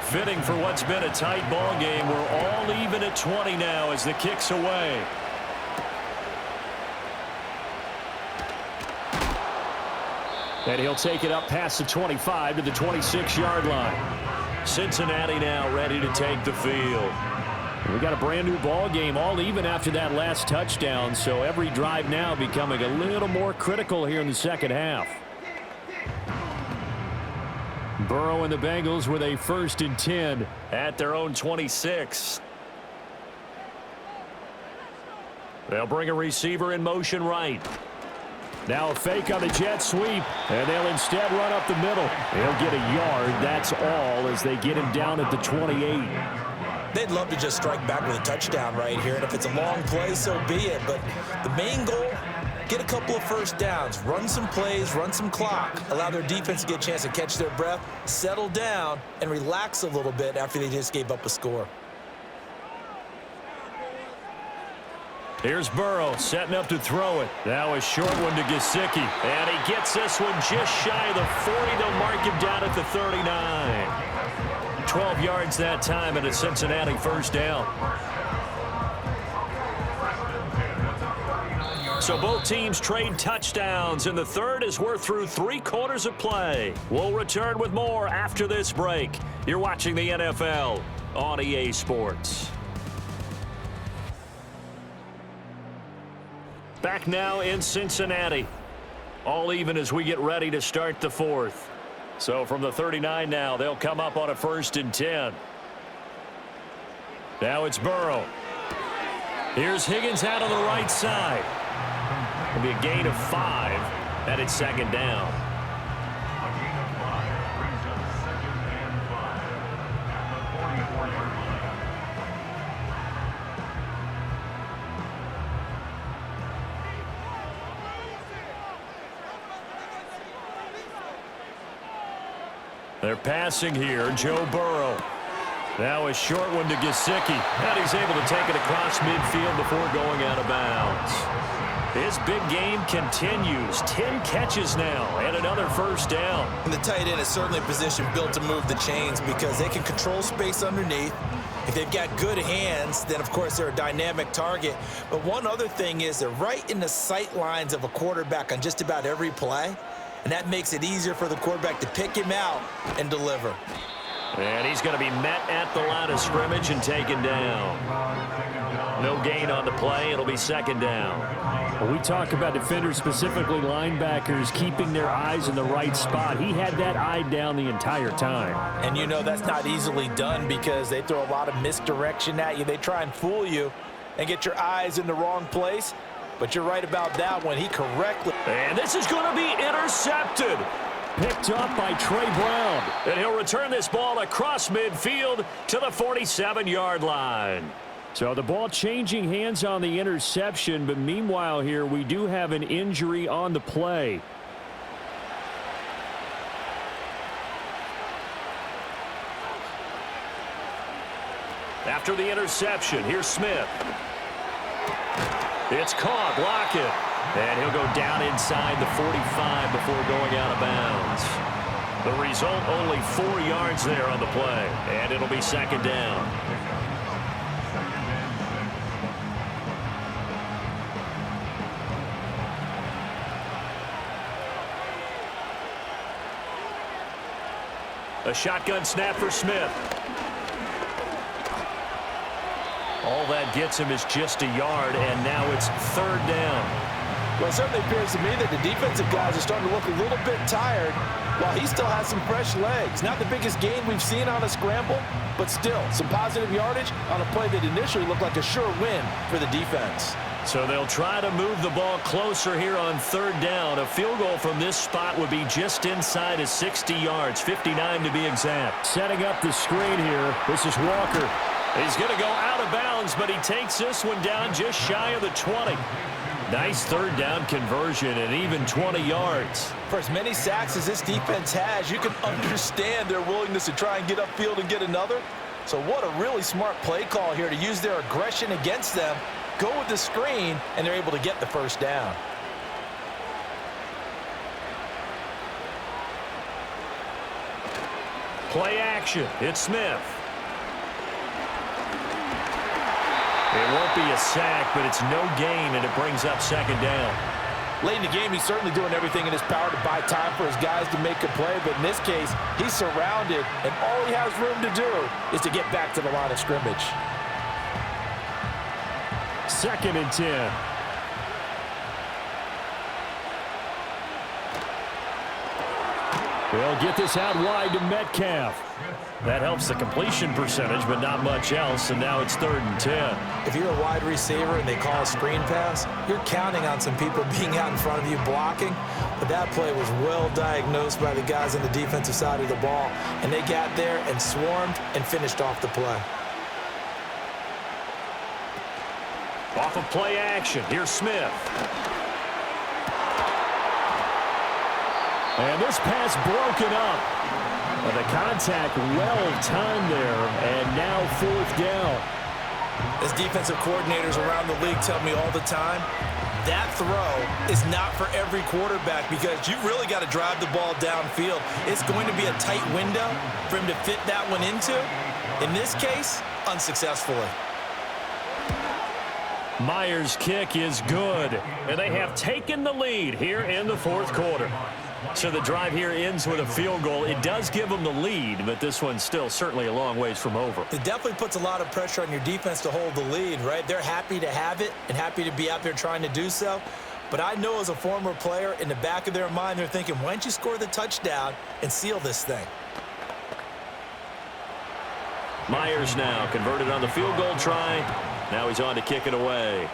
Fitting for what's been a tight ball game. We're all even at 20 now as the kick's away. And he'll take it up past the 25 to the 26-yard line. Cincinnati now ready to take the field. We got a brand new ball game, all even after that last touchdown, so every drive now becoming a little more critical here in the second half. Burrow and the Bengals with a 1st and 10 at their own 26. They'll bring a receiver in motion right. Now a fake on the jet sweep, and they'll instead run up the middle. He'll get a yard, that's all, as they get him down at the 28. They'd love to just strike back with a touchdown right here, and if it's a long play, so be it. But the main goal, get a couple of first downs, run some plays, run some clock, allow their defense to get a chance to catch their breath, settle down, and relax a little bit after they just gave up a score. Here's Burrow setting up to throw it. Now a short one to Gesicki. And he gets this one just shy of the 40. They'll mark him down at the 39. 12 yards that time and a Cincinnati 1st down. So both teams trade touchdowns in the third as we're through 3 quarters of play. We'll return with more after this break. You're watching the NFL on EA Sports. Back now in Cincinnati. All even as we get ready to start the 4th. So from the 39 now, they'll come up on a 1st and 10. Now it's Burrow. Here's Higgins out on the right side. It'll be a gain of 5, and it's 2nd down. They're passing here, Joe Burrow. Now a short one to Gesicki. And he's able to take it across midfield before going out of bounds. His big game continues. 10 catches now and another 1st down. And the tight end is certainly a position built to move the chains because they can control space underneath. If they've got good hands, then, of course, they're a dynamic target. But one other thing is they're right in the sight lines of a quarterback on just about every play. And that makes it easier for the quarterback to pick him out and deliver. And he's going to be met at the line of scrimmage and taken down. No gain on the play. It'll be 2nd down. When we talk about defenders, specifically linebackers, keeping their eyes in the right spot, he had that eye down the entire time. And you know that's not easily done because they throw a lot of misdirection at you. They try and fool you and get your eyes in the wrong place. But you're right about that one. He correctly. And this is going to be intercepted. Picked up by Trey Brown. And he'll return this ball across midfield to the 47-yard line. So the ball changing hands on the interception, but meanwhile here we do have an injury on the play. After the interception, here's Smith. It's caught, Lockett. And he'll go down inside the 45 before going out of bounds. The result, only 4 yards there on the play. And it'll be 2nd down. A shotgun snap for Smith. All that gets him is just a yard, and now it's 3rd down. Well, it certainly appears to me that the defensive guys are starting to look a little bit tired while he still has some fresh legs. Not the biggest gain we've seen on a scramble, but still some positive yardage on a play that initially looked like a sure win for the defense. So they'll try to move the ball closer here on 3rd down. A field goal from this spot would be just inside of 60 yards, 59 to be exact. Setting up the screen here. This is Walker. He's going to go out of bounds, but he takes this one down just shy of the 20. Nice 3rd down conversion and even 20 yards. For as many sacks as this defense has, you can understand their willingness to try and get upfield and get another. So what a really smart play call here to use their aggression against them, go with the screen, and they're able to get the 1st down. Play action. It's Smith. It won't be a sack, but it's no gain, and it brings up 2nd down. Late in the game, he's certainly doing everything in his power to buy time for his guys to make a play, but in this case, he's surrounded, and all he has room to do is to get back to the line of scrimmage. 2nd and 10. They'll get this out wide to Metcalf. That helps the completion percentage, but not much else, and now it's 3rd and 10. If you're a wide receiver and they call a screen pass, you're counting on some people being out in front of you blocking, but that play was well diagnosed by the guys on the defensive side of the ball, and they got there and swarmed and finished off the play. Off of play action, here's Smith. And this pass broken up. And the contact well timed there, and now 4th down. As defensive coordinators around the league tell me all the time, that throw is not for every quarterback because you really got to drive the ball downfield. It's going to be a tight window for him to fit that one into. In this case, unsuccessfully. Myers' kick is good, and they have taken the lead here in the 4th quarter. So the drive here ends with a field goal. It does give them the lead, but this one's still certainly a long ways from over. It definitely puts a lot of pressure on your defense to hold the lead, right? They're happy to have it and happy to be out there trying to do so. But I know as a former player, in the back of their mind, they're thinking, why don't you score the touchdown and seal this thing? Myers now converted on the field goal try. Now he's on to kick it away.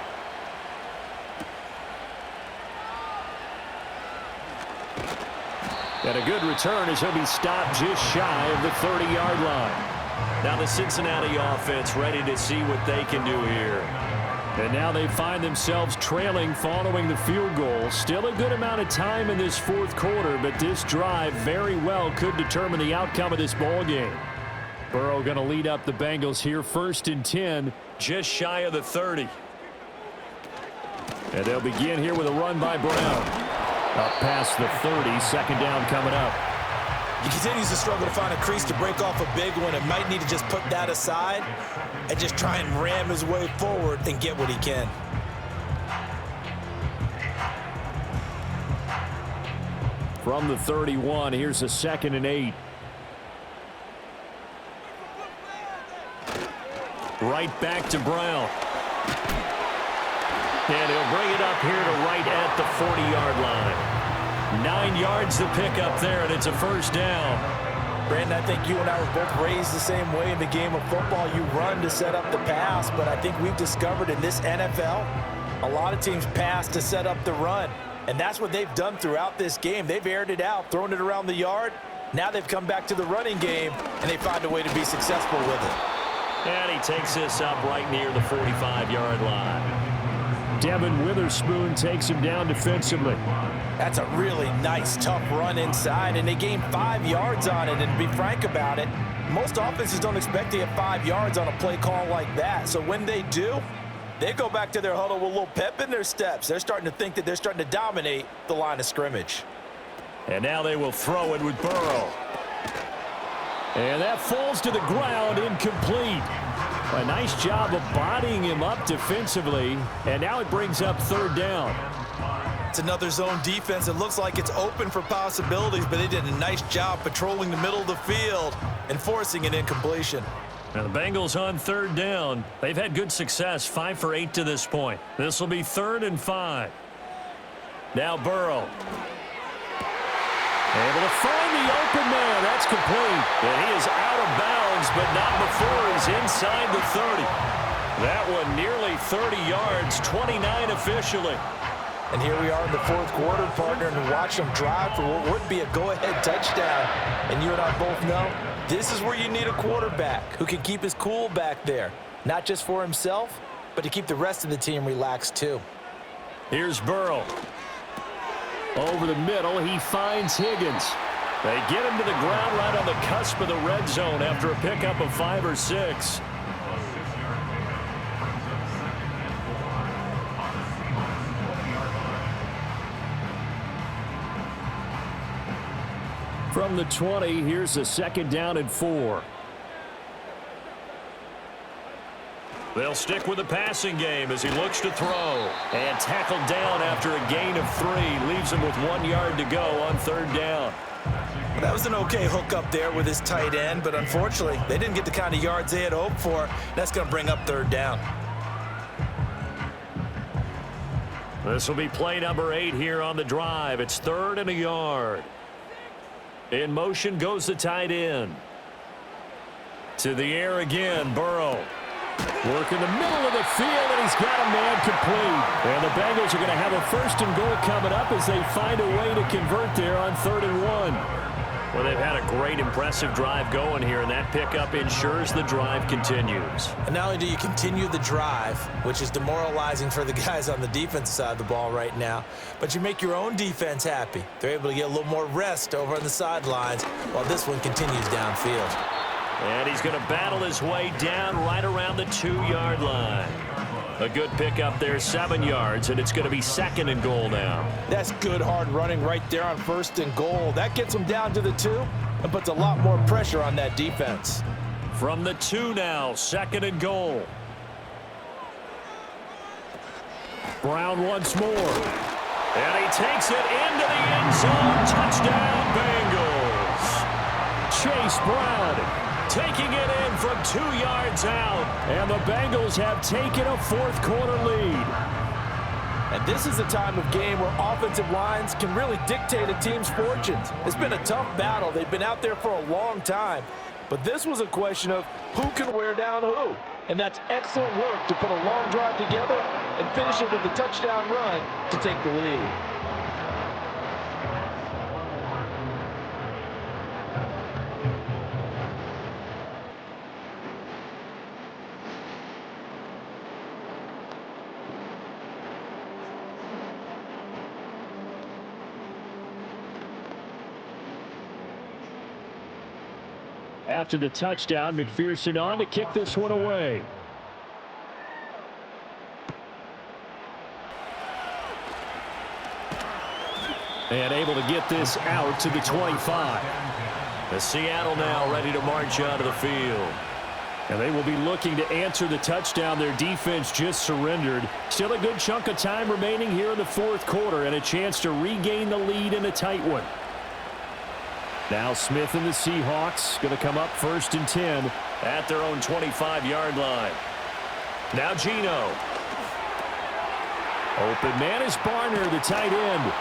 And a good return as he'll be stopped just shy of the 30-yard line. Now the Cincinnati offense ready to see what they can do here. And now they find themselves trailing following the field goal. Still a good amount of time in this 4th quarter, but this drive very well could determine the outcome of this ball game. Burrow going to lead up the Bengals here, 1st and 10, just shy of the 30. And they'll begin here with a run by Brown. Up past the 30, 2nd down coming up. He continues to struggle to find a crease to break off a big one and might need to just put that aside and just try and ram his way forward and get what he can. From the 31, here's a 2nd and 8. Right back to Brown. And he'll bring it up here to right at the 40-yard line. 9 yards to pick up there, and it's a 1st down. Brandon, I think you and I were both raised the same way in the game of football. You run to set up the pass, but I think we've discovered in this NFL, a lot of teams pass to set up the run. And that's what they've done throughout this game. They've aired it out, thrown it around the yard. Now they've come back to the running game, and they find a way to be successful with it. And he takes this up right near the 45-yard line. Devin Witherspoon takes him down defensively. That's a really nice, tough run inside, and they gained 5 yards on it. And to be frank about it, most offenses don't expect to get 5 yards on a play call like that. So when they do, they go back to their huddle with a little pep in their steps. They're starting to think that they're starting to dominate the line of scrimmage. And now they will throw it with Burrow. And that falls to the ground, incomplete. A nice job of bodying him up defensively, and now it brings up 3rd down. It's another zone defense. It looks like it's open for possibilities, but they did a nice job patrolling the middle of the field and forcing an incompletion. Now the Bengals on 3rd down. They've had good success, 5 for 8 to this point. This will be 3rd and 5. Now Burrow. Able to find the open man. That's complete. And he is out of bounds, but not before he's inside the 30. That one nearly 30 yards, 29 officially. And here we are in the 4th quarter, partner, and watch them drive for what would be a go-ahead touchdown. And you and I both know this is where you need a quarterback who can keep his cool back there, not just for himself, but to keep the rest of the team relaxed too. Here's Burrow. Over the middle, he finds Higgins. They get him to the ground right on the cusp of the red zone after a pickup of 5 or 6. From the 20, here's a 2nd down and 4. They'll stick with the passing game as he looks to throw. And tackled down after a gain of 3. Leaves him with 1 yard to go on 3rd down. That was an okay hook up there with his tight end, but unfortunately, they didn't get the kind of yards they had hoped for. That's going to bring up 3rd down. This will be play number 8 here on the drive. It's 3rd and a yard. In motion goes the tight end. To the air again, Burrow. Work in the middle of the field, and he's got a man complete. And the Bengals are going to have a 1st and goal coming up as they find a way to convert there on 3rd and 1. Well, they've had a great, impressive drive going here, and that pickup ensures the drive continues. And not only do you continue the drive, which is demoralizing for the guys on the defensive side of the ball right now, but you make your own defense happy. They're able to get a little more rest over on the sidelines while this one continues downfield. And he's going to battle his way down right around the 2-yard line. A good pickup there, 7 yards, and it's going to be 2nd and goal now. That's good hard running right there on 1st and goal. That gets them down to the 2 and puts a lot more pressure on that defense. From the 2 now, 2nd and goal. Brown once more. And he takes it into the end zone. Touchdown, Bengals. Chase Brown taking it in from 2 yards out. And the Bengals have taken a 4th quarter lead. And this is a time of game where offensive lines can really dictate a team's fortunes. It's been a tough battle. They've been out there for a long time. But this was a question of who can wear down who. And that's excellent work to put a long drive together and finish it with a touchdown run to take the lead. After the touchdown, McPherson on to kick this one away. And able to get this out to the 25. The Seattle now ready to march onto the field. And they will be looking to answer the touchdown their defense just surrendered. Still a good chunk of time remaining here in the 4th quarter and a chance to regain the lead in a tight one. Now Smith and the Seahawks going to come up 1st and 10 at their own 25-yard line. Now Geno. Open man is Barner, the tight end.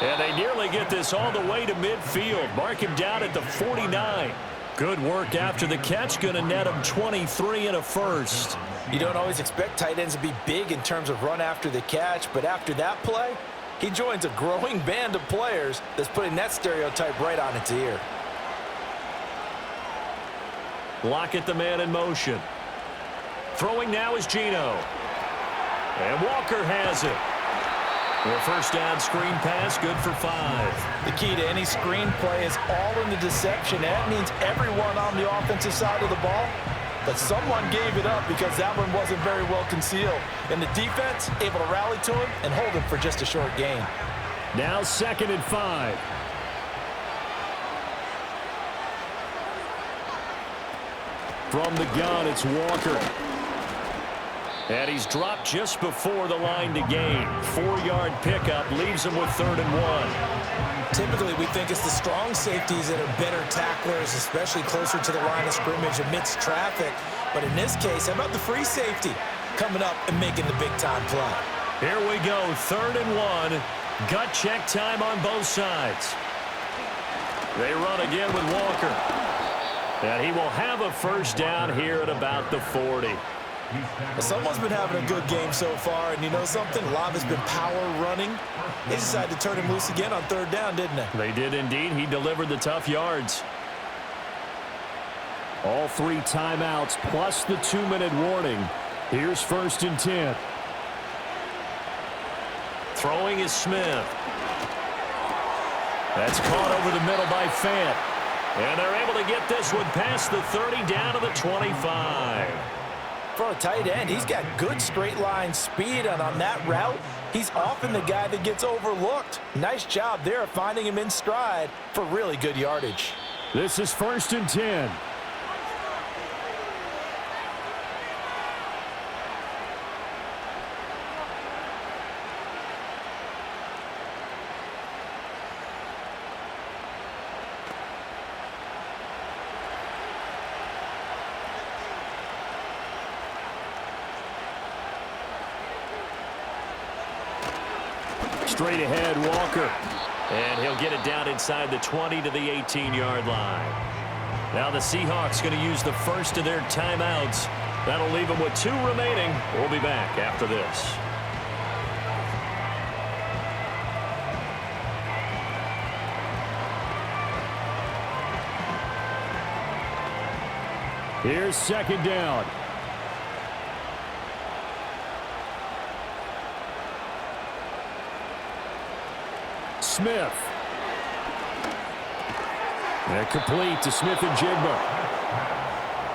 And they nearly get this all the way to midfield. Mark him down at the 49. Good work after the catch. Going to net him 23 and a 1st. You don't always expect tight ends to be big in terms of run after the catch, but after that play, he joins a growing band of players that's putting that stereotype right on its ear. Lockett the man in motion. Throwing now is Geno. And Walker has it. Well, 1st down screen pass, good for 5. The key to any screen play is all in the deception. That means everyone on the offensive side of the ball, but someone gave it up because that one wasn't very well concealed. And the defense able to rally to him and hold him for just a short gain. Now 2nd and 5. From the gun, it's Walker. And he's dropped just before the line to gain. 4-yard pickup leaves him with 3rd and 1. Typically, we think it's the strong safeties that are better tacklers, especially closer to the line of scrimmage amidst traffic. But in this case, how about the free safety coming up and making the big-time play? Here we go, 3rd and 1. Gut check time on both sides. They run again with Walker. And he will have a 1st down here at about the 40. Well, someone's been having a good game so far, and you know something? A lot has been power running. They decided to turn him loose again on 3rd down, didn't they? They did indeed. He delivered the tough yards. All 3 timeouts plus the 2-minute warning. Here's 1st and 10. Throwing is Smith. That's caught over the middle by Fant. And they're able to get this one past the 30 down to the 25. For a tight end, he's got good straight line speed, and on that route, he's often the guy that gets overlooked. Nice job there finding him in stride for really good yardage. This is 1st and 10. Straight ahead, Walker. And he'll get it down inside the 20 to the 18-yard line. Now the Seahawks going to use the first of their timeouts. That'll leave them with 2 remaining. We'll be back after this. Here's second down. Smith. And complete to Smith and Jigba.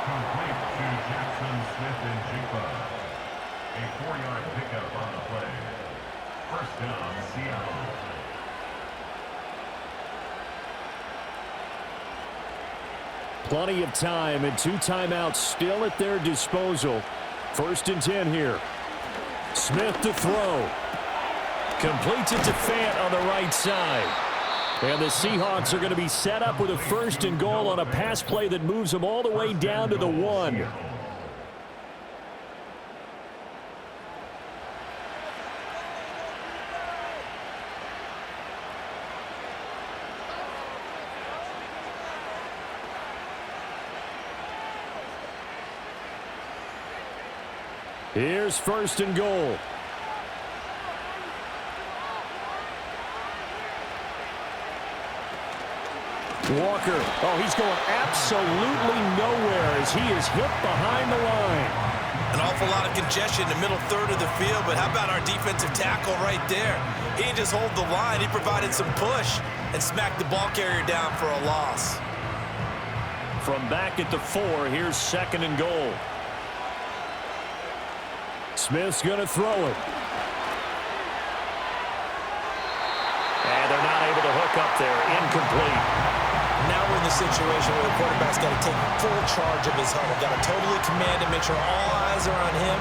Complete to Jackson, Smith, and Jigba. A 4-yard pickup on the play. First down, Seattle. Plenty of time and 2 timeouts still at their disposal. First and 10 here. Smith to throw. Completes it to Fant on the right side. And the Seahawks are going to be set up with a first and goal on a pass play that moves them all the way down to the 1. Here's first and goal. Walker. Oh, he's going absolutely nowhere as he is hit behind the line. An awful lot of congestion in the middle third of the field, but how about our defensive tackle right there? He didn't just hold the line. He provided some push and smacked the ball carrier down for a loss. From back at the 4, here's second and goal. Smith's going to throw it. And they're not able to hook up there. Incomplete. Now we're in the situation where the quarterback's got to take full charge of his huddle. Got to totally command and make sure all eyes are on him.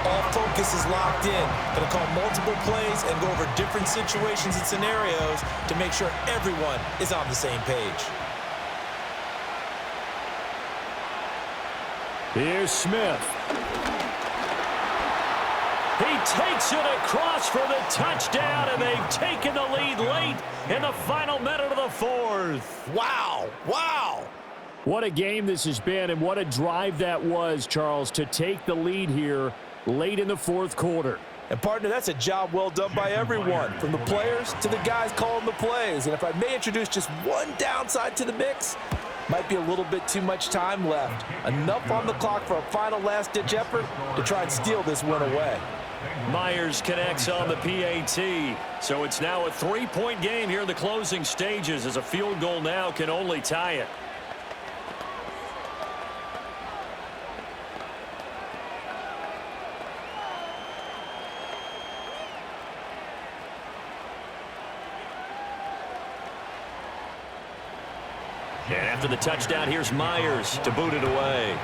All focus is locked in. Going to call multiple plays and go over different situations and scenarios to make sure everyone is on the same page. Here's Smith. He takes it across for the touchdown, and they've taken the lead late in the final minute of the 4th. Wow. Wow. What a game this has been, and what a drive that was, Charles, to take the lead here late in the 4th quarter. And, partner, that's a job well done by everyone, from the players to the guys calling the plays. And if I may introduce just one downside to the mix, might be a little bit too much time left. Enough on the clock for a final last-ditch effort to try and steal this win away. Myers connects on the PAT. So it's now a 3-point game here in the closing stages, as a field goal now can only tie it. And after the touchdown, here's Myers to boot it away.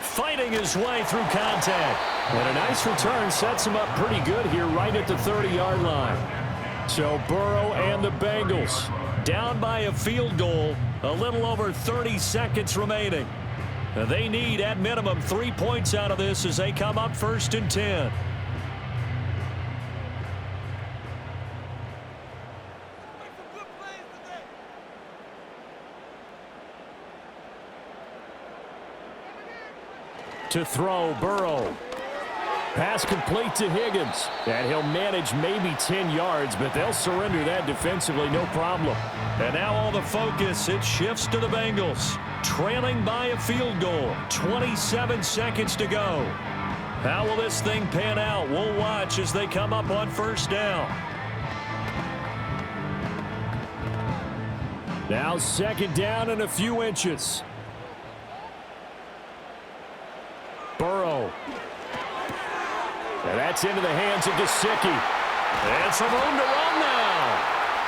Fighting his way through contact. And a nice return sets him up pretty good here right at the 30-yard line. So Burrow and the Bengals down by a field goal, a little over 30 seconds remaining. They need at minimum 3 points out of this as they come up first and 10. To throw, Burrow. Pass complete to Higgins. And he'll manage maybe 10 yards, but they'll surrender that defensively, no problem. And now all the focus, it shifts to the Bengals. Trailing by a field goal. 27 seconds to go. How will this thing pan out? We'll watch as they come up on first down. Now second down and a few inches. Burrow. And that's into the hands of Gesicki. And some room to run now.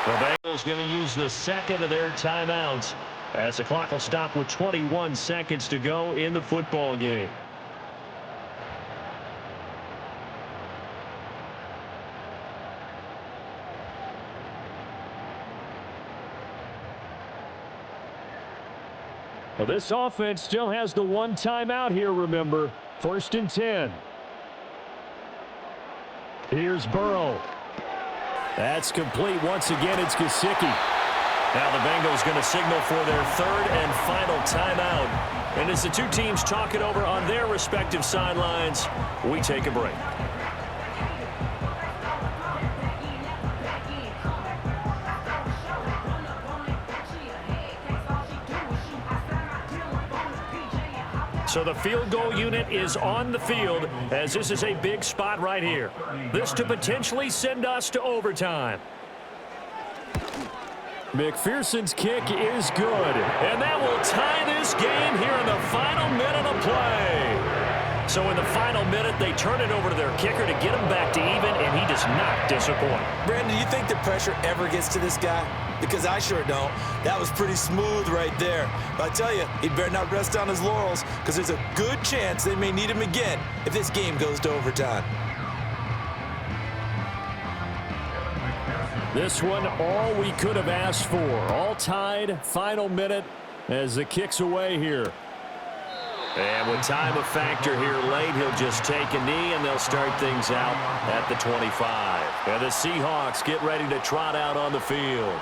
The Bengals going to use the second of their timeouts as the clock will stop with 21 seconds to go in the football game. Well, this offense still has the one timeout here, remember. First and 10. Here's Burrow. That's complete. Once again, it's Gesicki. Now the Bengals going to signal for their third and final timeout. And as the two teams talk it over on their respective sidelines, we take a break. So the field goal unit is on the field as this is a big spot right here. This to potentially send us to overtime. McPherson's kick is good. And that will tie this game here in the final minute of play. So in the final minute, they turn it over to their kicker to get him back to even, and he does not disappoint. Brandon, do you think the pressure ever gets to this guy? Because I sure don't. That was pretty smooth right there. But I tell you, he better not rest on his laurels because there's a good chance they may need him again if this game goes to overtime. This one, all we could have asked for. All tied, final minute as the kick's away here. And with time a factor here late, he'll just take a knee, and they'll start things out at the 25. And the Seahawks get ready to trot out on the field.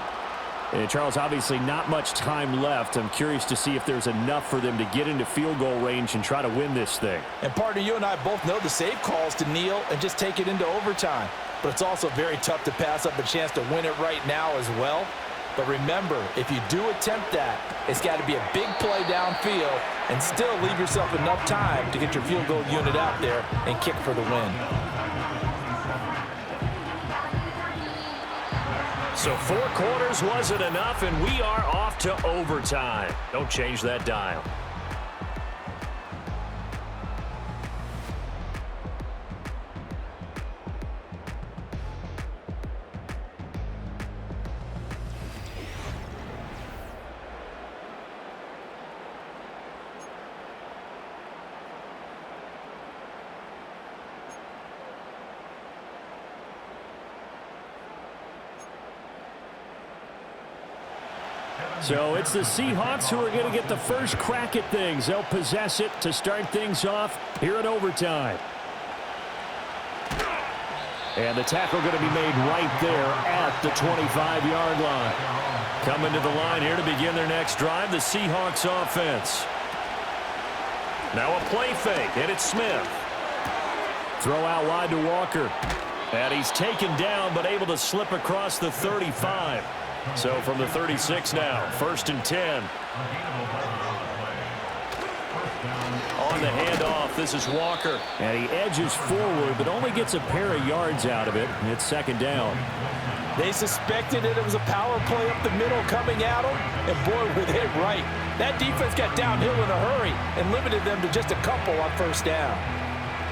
And Charles, obviously not much time left. I'm curious to see if there's enough for them to get into field goal range and try to win this thing. And partner, you and I both know the safe calls to kneel and just take it into overtime. But it's also very tough to pass up a chance to win it right now as well. But remember, if you do attempt that, it's got to be a big play downfield and still leave yourself enough time to get your field goal unit out there and kick for the win. So 4 quarters wasn't enough, and we are off to overtime. Don't change that dial. So it's the Seahawks who are going to get the first crack at things. They'll possess it to start things off here in overtime. And the tackle going to be made right there at the 25-yard line. Coming to the line here to begin their next drive, the Seahawks offense. Now a play fake, and it's Smith. Throw out wide to Walker. And he's taken down, but able to slip across the 35. So from the 36 now, first and 10. On the handoff, this is Walker. And he edges forward, but only gets a pair of yards out of it. It's second down. They suspected it was a power play up the middle coming at them, and boy, were they right. That defense got downhill in a hurry and limited them to just a couple on first down.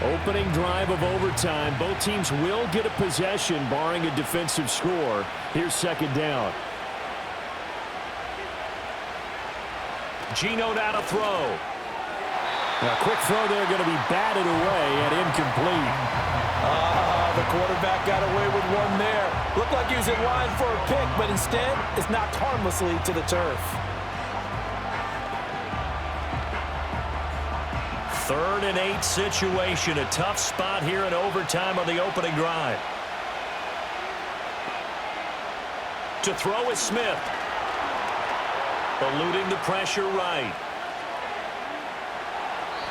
Opening drive of overtime. Both teams will get a possession, barring a defensive score. Here's second down. Geno now to throw. A quick throw there going to be batted away and incomplete. The quarterback got away with one there. Looked like he was in line for a pick, but instead it's knocked harmlessly to the turf. Third and 8 situation. A tough spot here in overtime on the opening drive. To throw is Smith. Eluding the pressure right.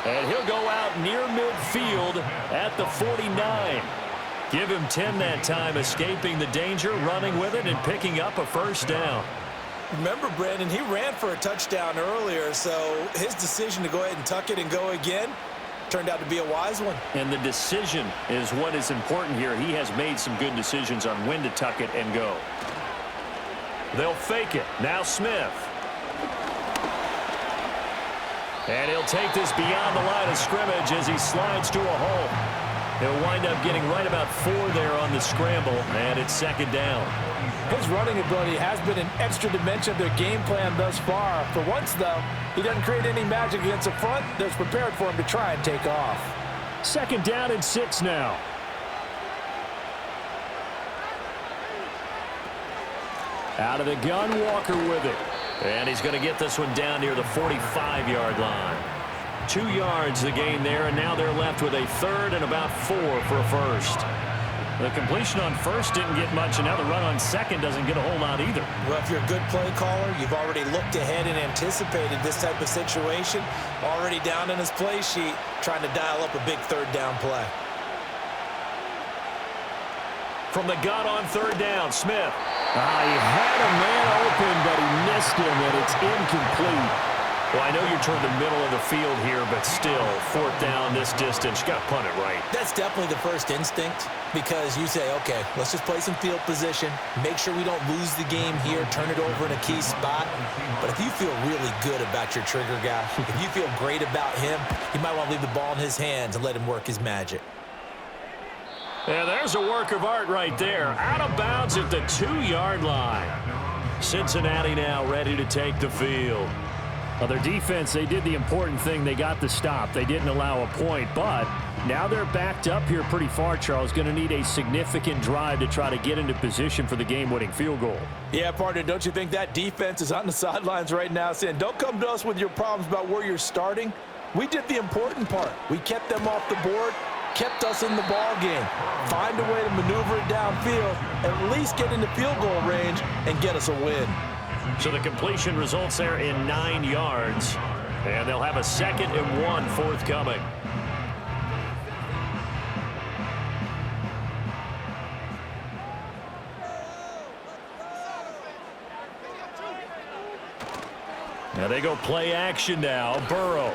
And he'll go out near midfield at the 49. Give him 10 that time, escaping the danger, running with it, and picking up a first down. Remember, Brandon, he ran for a touchdown earlier, so his decision to go ahead and tuck it and go again turned out to be a wise one. And the decision is what is important here. He has made some good decisions on when to tuck it and go. They'll fake it. Now Smith. And he'll take this beyond the line of scrimmage as he slides to a hole. He'll wind up getting right about 4 there on the scramble, and it's second down. His running ability has been an extra dimension of their game plan thus far. For once, though, he doesn't create any magic against the front that's prepared for him to try and take off. Second down and 6 now. Out of the gun, Walker with it. And he's going to get this one down near the 45-yard line. 2 yards the gain there, and now they're left with a third and about 4 for a first. The completion on first didn't get much, and now the run on second doesn't get a whole lot either. Well, if you're a good play caller, you've already looked ahead and anticipated this type of situation, already down in his play sheet, trying to dial up a big third down play. From the gun on third down, Smith. He had a man open, but he missed him, and it's incomplete. Well, I know you're toward the middle of the field here, but still, fourth down this distance, you got to punt it right. That's definitely the first instinct, because you say, okay, let's just play some field position, make sure we don't lose the game here, turn it over in a key spot. But if you feel really good about your trigger guy, if you feel great about him, you might want to leave the ball in his hands and let him work his magic. Yeah, there's a work of art right there. Out of bounds at the 2-yard line. Cincinnati now ready to take the field. Well, their defense, they did the important thing. They got the stop. They didn't allow a point, but now they're backed up here pretty far, Charles. Going to need a significant drive to try to get into position for the game-winning field goal. Yeah, partner, don't you think that defense is on the sidelines right now saying, don't come to us with your problems about where you're starting? We did the important part. We kept them off the board, kept us in the ball game. Find a way to maneuver it downfield, at least get into field goal range, and get us a win. So the completion results there in 9 yards, and they'll have a 2nd and 1 forthcoming. Now they go play action now. Burrow.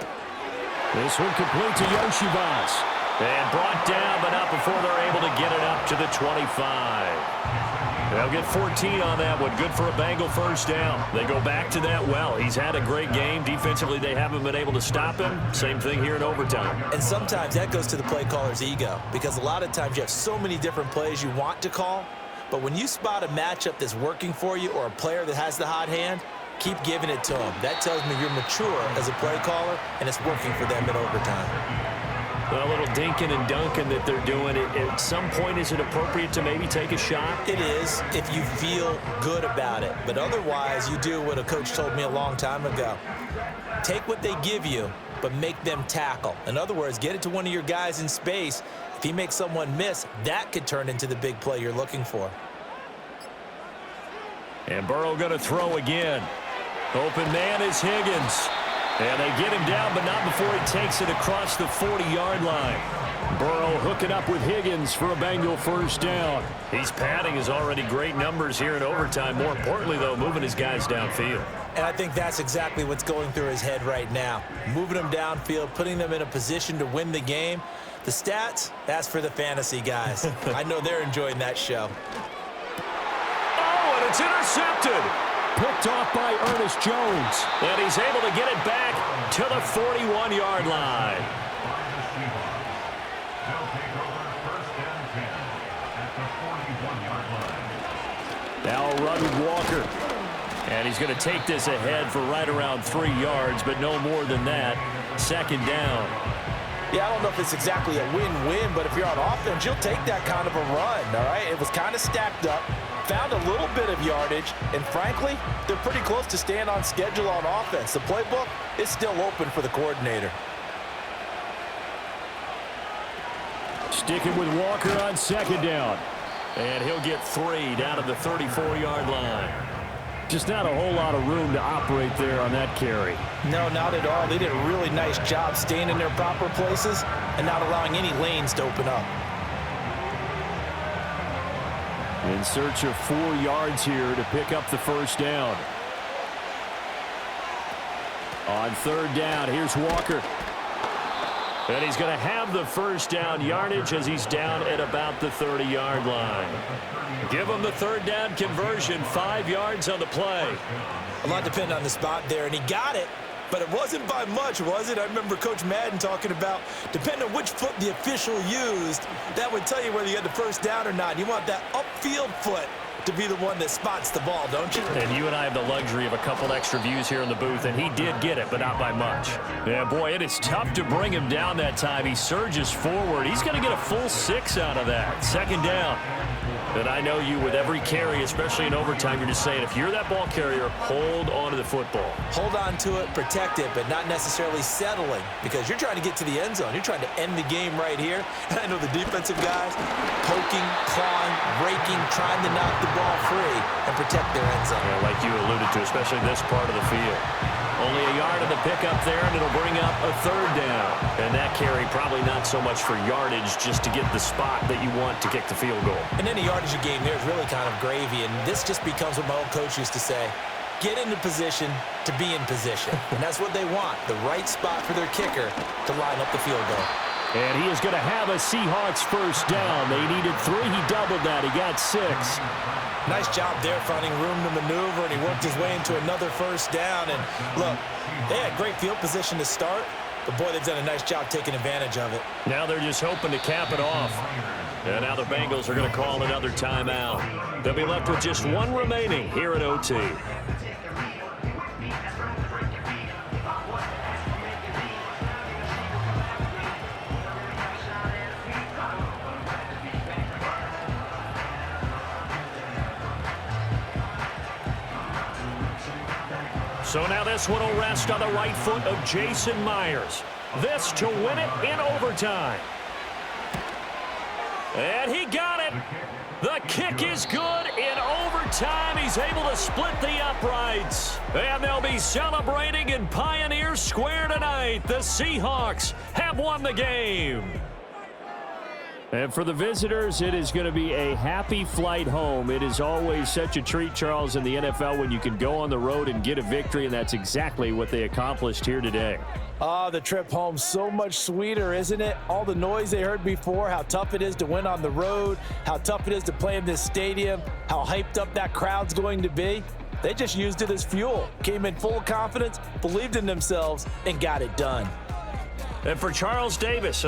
This one complete to Yoshivas. And brought down, but not before they're able to get it up to the 25. They'll get 14 on that one. Good for a Bengal first down. They go back to that well. He's had a great game. Defensively, they haven't been able to stop him. Same thing here in overtime. And sometimes that goes to the play caller's ego, because a lot of times you have so many different plays you want to call, but when you spot a matchup that's working for you or a player that has the hot hand, keep giving it to him. That tells me you're mature as a play caller, and it's working for them in overtime. A little dinking and dunking that they're doing. At some point, is it appropriate to maybe take a shot? It is if you feel good about it. But otherwise, you do what a coach told me a long time ago. Take what they give you, but make them tackle. In other words, get it to one of your guys in space. If he makes someone miss, that could turn into the big play you're looking for. And Burrow going to throw again. Open man is Higgins. And they get him down, but not before he takes it across the 40-yard line. Burrow hooking up with Higgins for a Bengal first down. He's padding his already great numbers here in overtime. More importantly, though, moving his guys downfield. And I think that's exactly what's going through his head right now. Moving them downfield, putting them in a position to win the game. The stats, that's for the fantasy guys. I know they're enjoying that show. Oh, and it's intercepted. Picked off by Ernest Jones. And he's able to get it back to the 41-yard line. Now a run with Walker. And he's going to take this ahead for right around 3 yards, but no more than that. 2nd down. Yeah, I don't know if it's exactly a win-win, but if you're on offense, you'll take that kind of a run, all right? It was kind of stacked up, found a little bit of yardage, and frankly, they're pretty close to staying on schedule on offense. The playbook is still open for the coordinator. Sticking with Walker on 2nd down. And he'll get 3 down at the 34-yard line. Just not a whole lot of room to operate there on that carry. No, not at all. They did a really nice job staying in their proper places and not allowing any lanes to open up. In search of 4 yards here to pick up the first down. On 3rd down, here's Walker. And he's going to have the first down yardage as he's down at about the 30-yard line. Give him the 3rd down conversion, 5 yards on the play. A lot depended on the spot there, and he got it, but it wasn't by much, was it? I remember Coach Madden talking about, depending on which foot the official used, that would tell you whether you had the first down or not. You want that upfield foot to be the one that spots the ball, don't you? And you and I have the luxury of a couple extra views here in the booth, and he did get it, but not by much. Yeah, boy, it is tough to bring him down that time. He surges forward. He's going to get a full 6 out of that. 2nd down. And I know you, with every carry, especially in overtime, you're just saying, if you're that ball carrier, hold on to the football. Hold on to it, protect it, but not necessarily settling, because you're trying to get to the end zone. You're trying to end the game right here. And I know the defensive guys poking, clawing, raking, trying to knock the ball free and protect their end zone. Yeah, like you alluded to, especially this part of the field. Only a yard of the pickup there, and it'll bring up a third down. And that carry probably not so much for yardage, just to get the spot that you want to kick the field goal. And any yardage you gain there is really kind of gravy, and this just becomes what my old coach used to say: get into position to be in position. And that's what they want, the right spot for their kicker to line up the field goal. And he is going to have a Seahawks first down. They needed 3. He doubled that. He got 6. Nice job there finding room to maneuver, and he worked his way into another first down. And look, they had great field position to start, but boy, they've done a nice job taking advantage of it. Now they're just hoping to cap it off. And now the Bengals are going to call another timeout. They'll be left with just 1 remaining here at OT. So now this one will rest on the right foot of Jason Myers. This to win it in overtime. And he got it. The kick is good in overtime. He's able to split the uprights. And they'll be celebrating in Pioneer Square tonight. The Seahawks have won the game. And for the visitors, it is going to be a happy flight home. It is always such a treat, Charles, in the NFL when you can go on the road and get a victory, and that's exactly what they accomplished here today. The trip home so much sweeter, isn't it? All the noise they heard before, how tough it is to win on the road, how tough it is to play in this stadium, how hyped up that crowd's going to be. They just used it as fuel, came in full confidence, believed in themselves, and got it done. And for Charles Davis,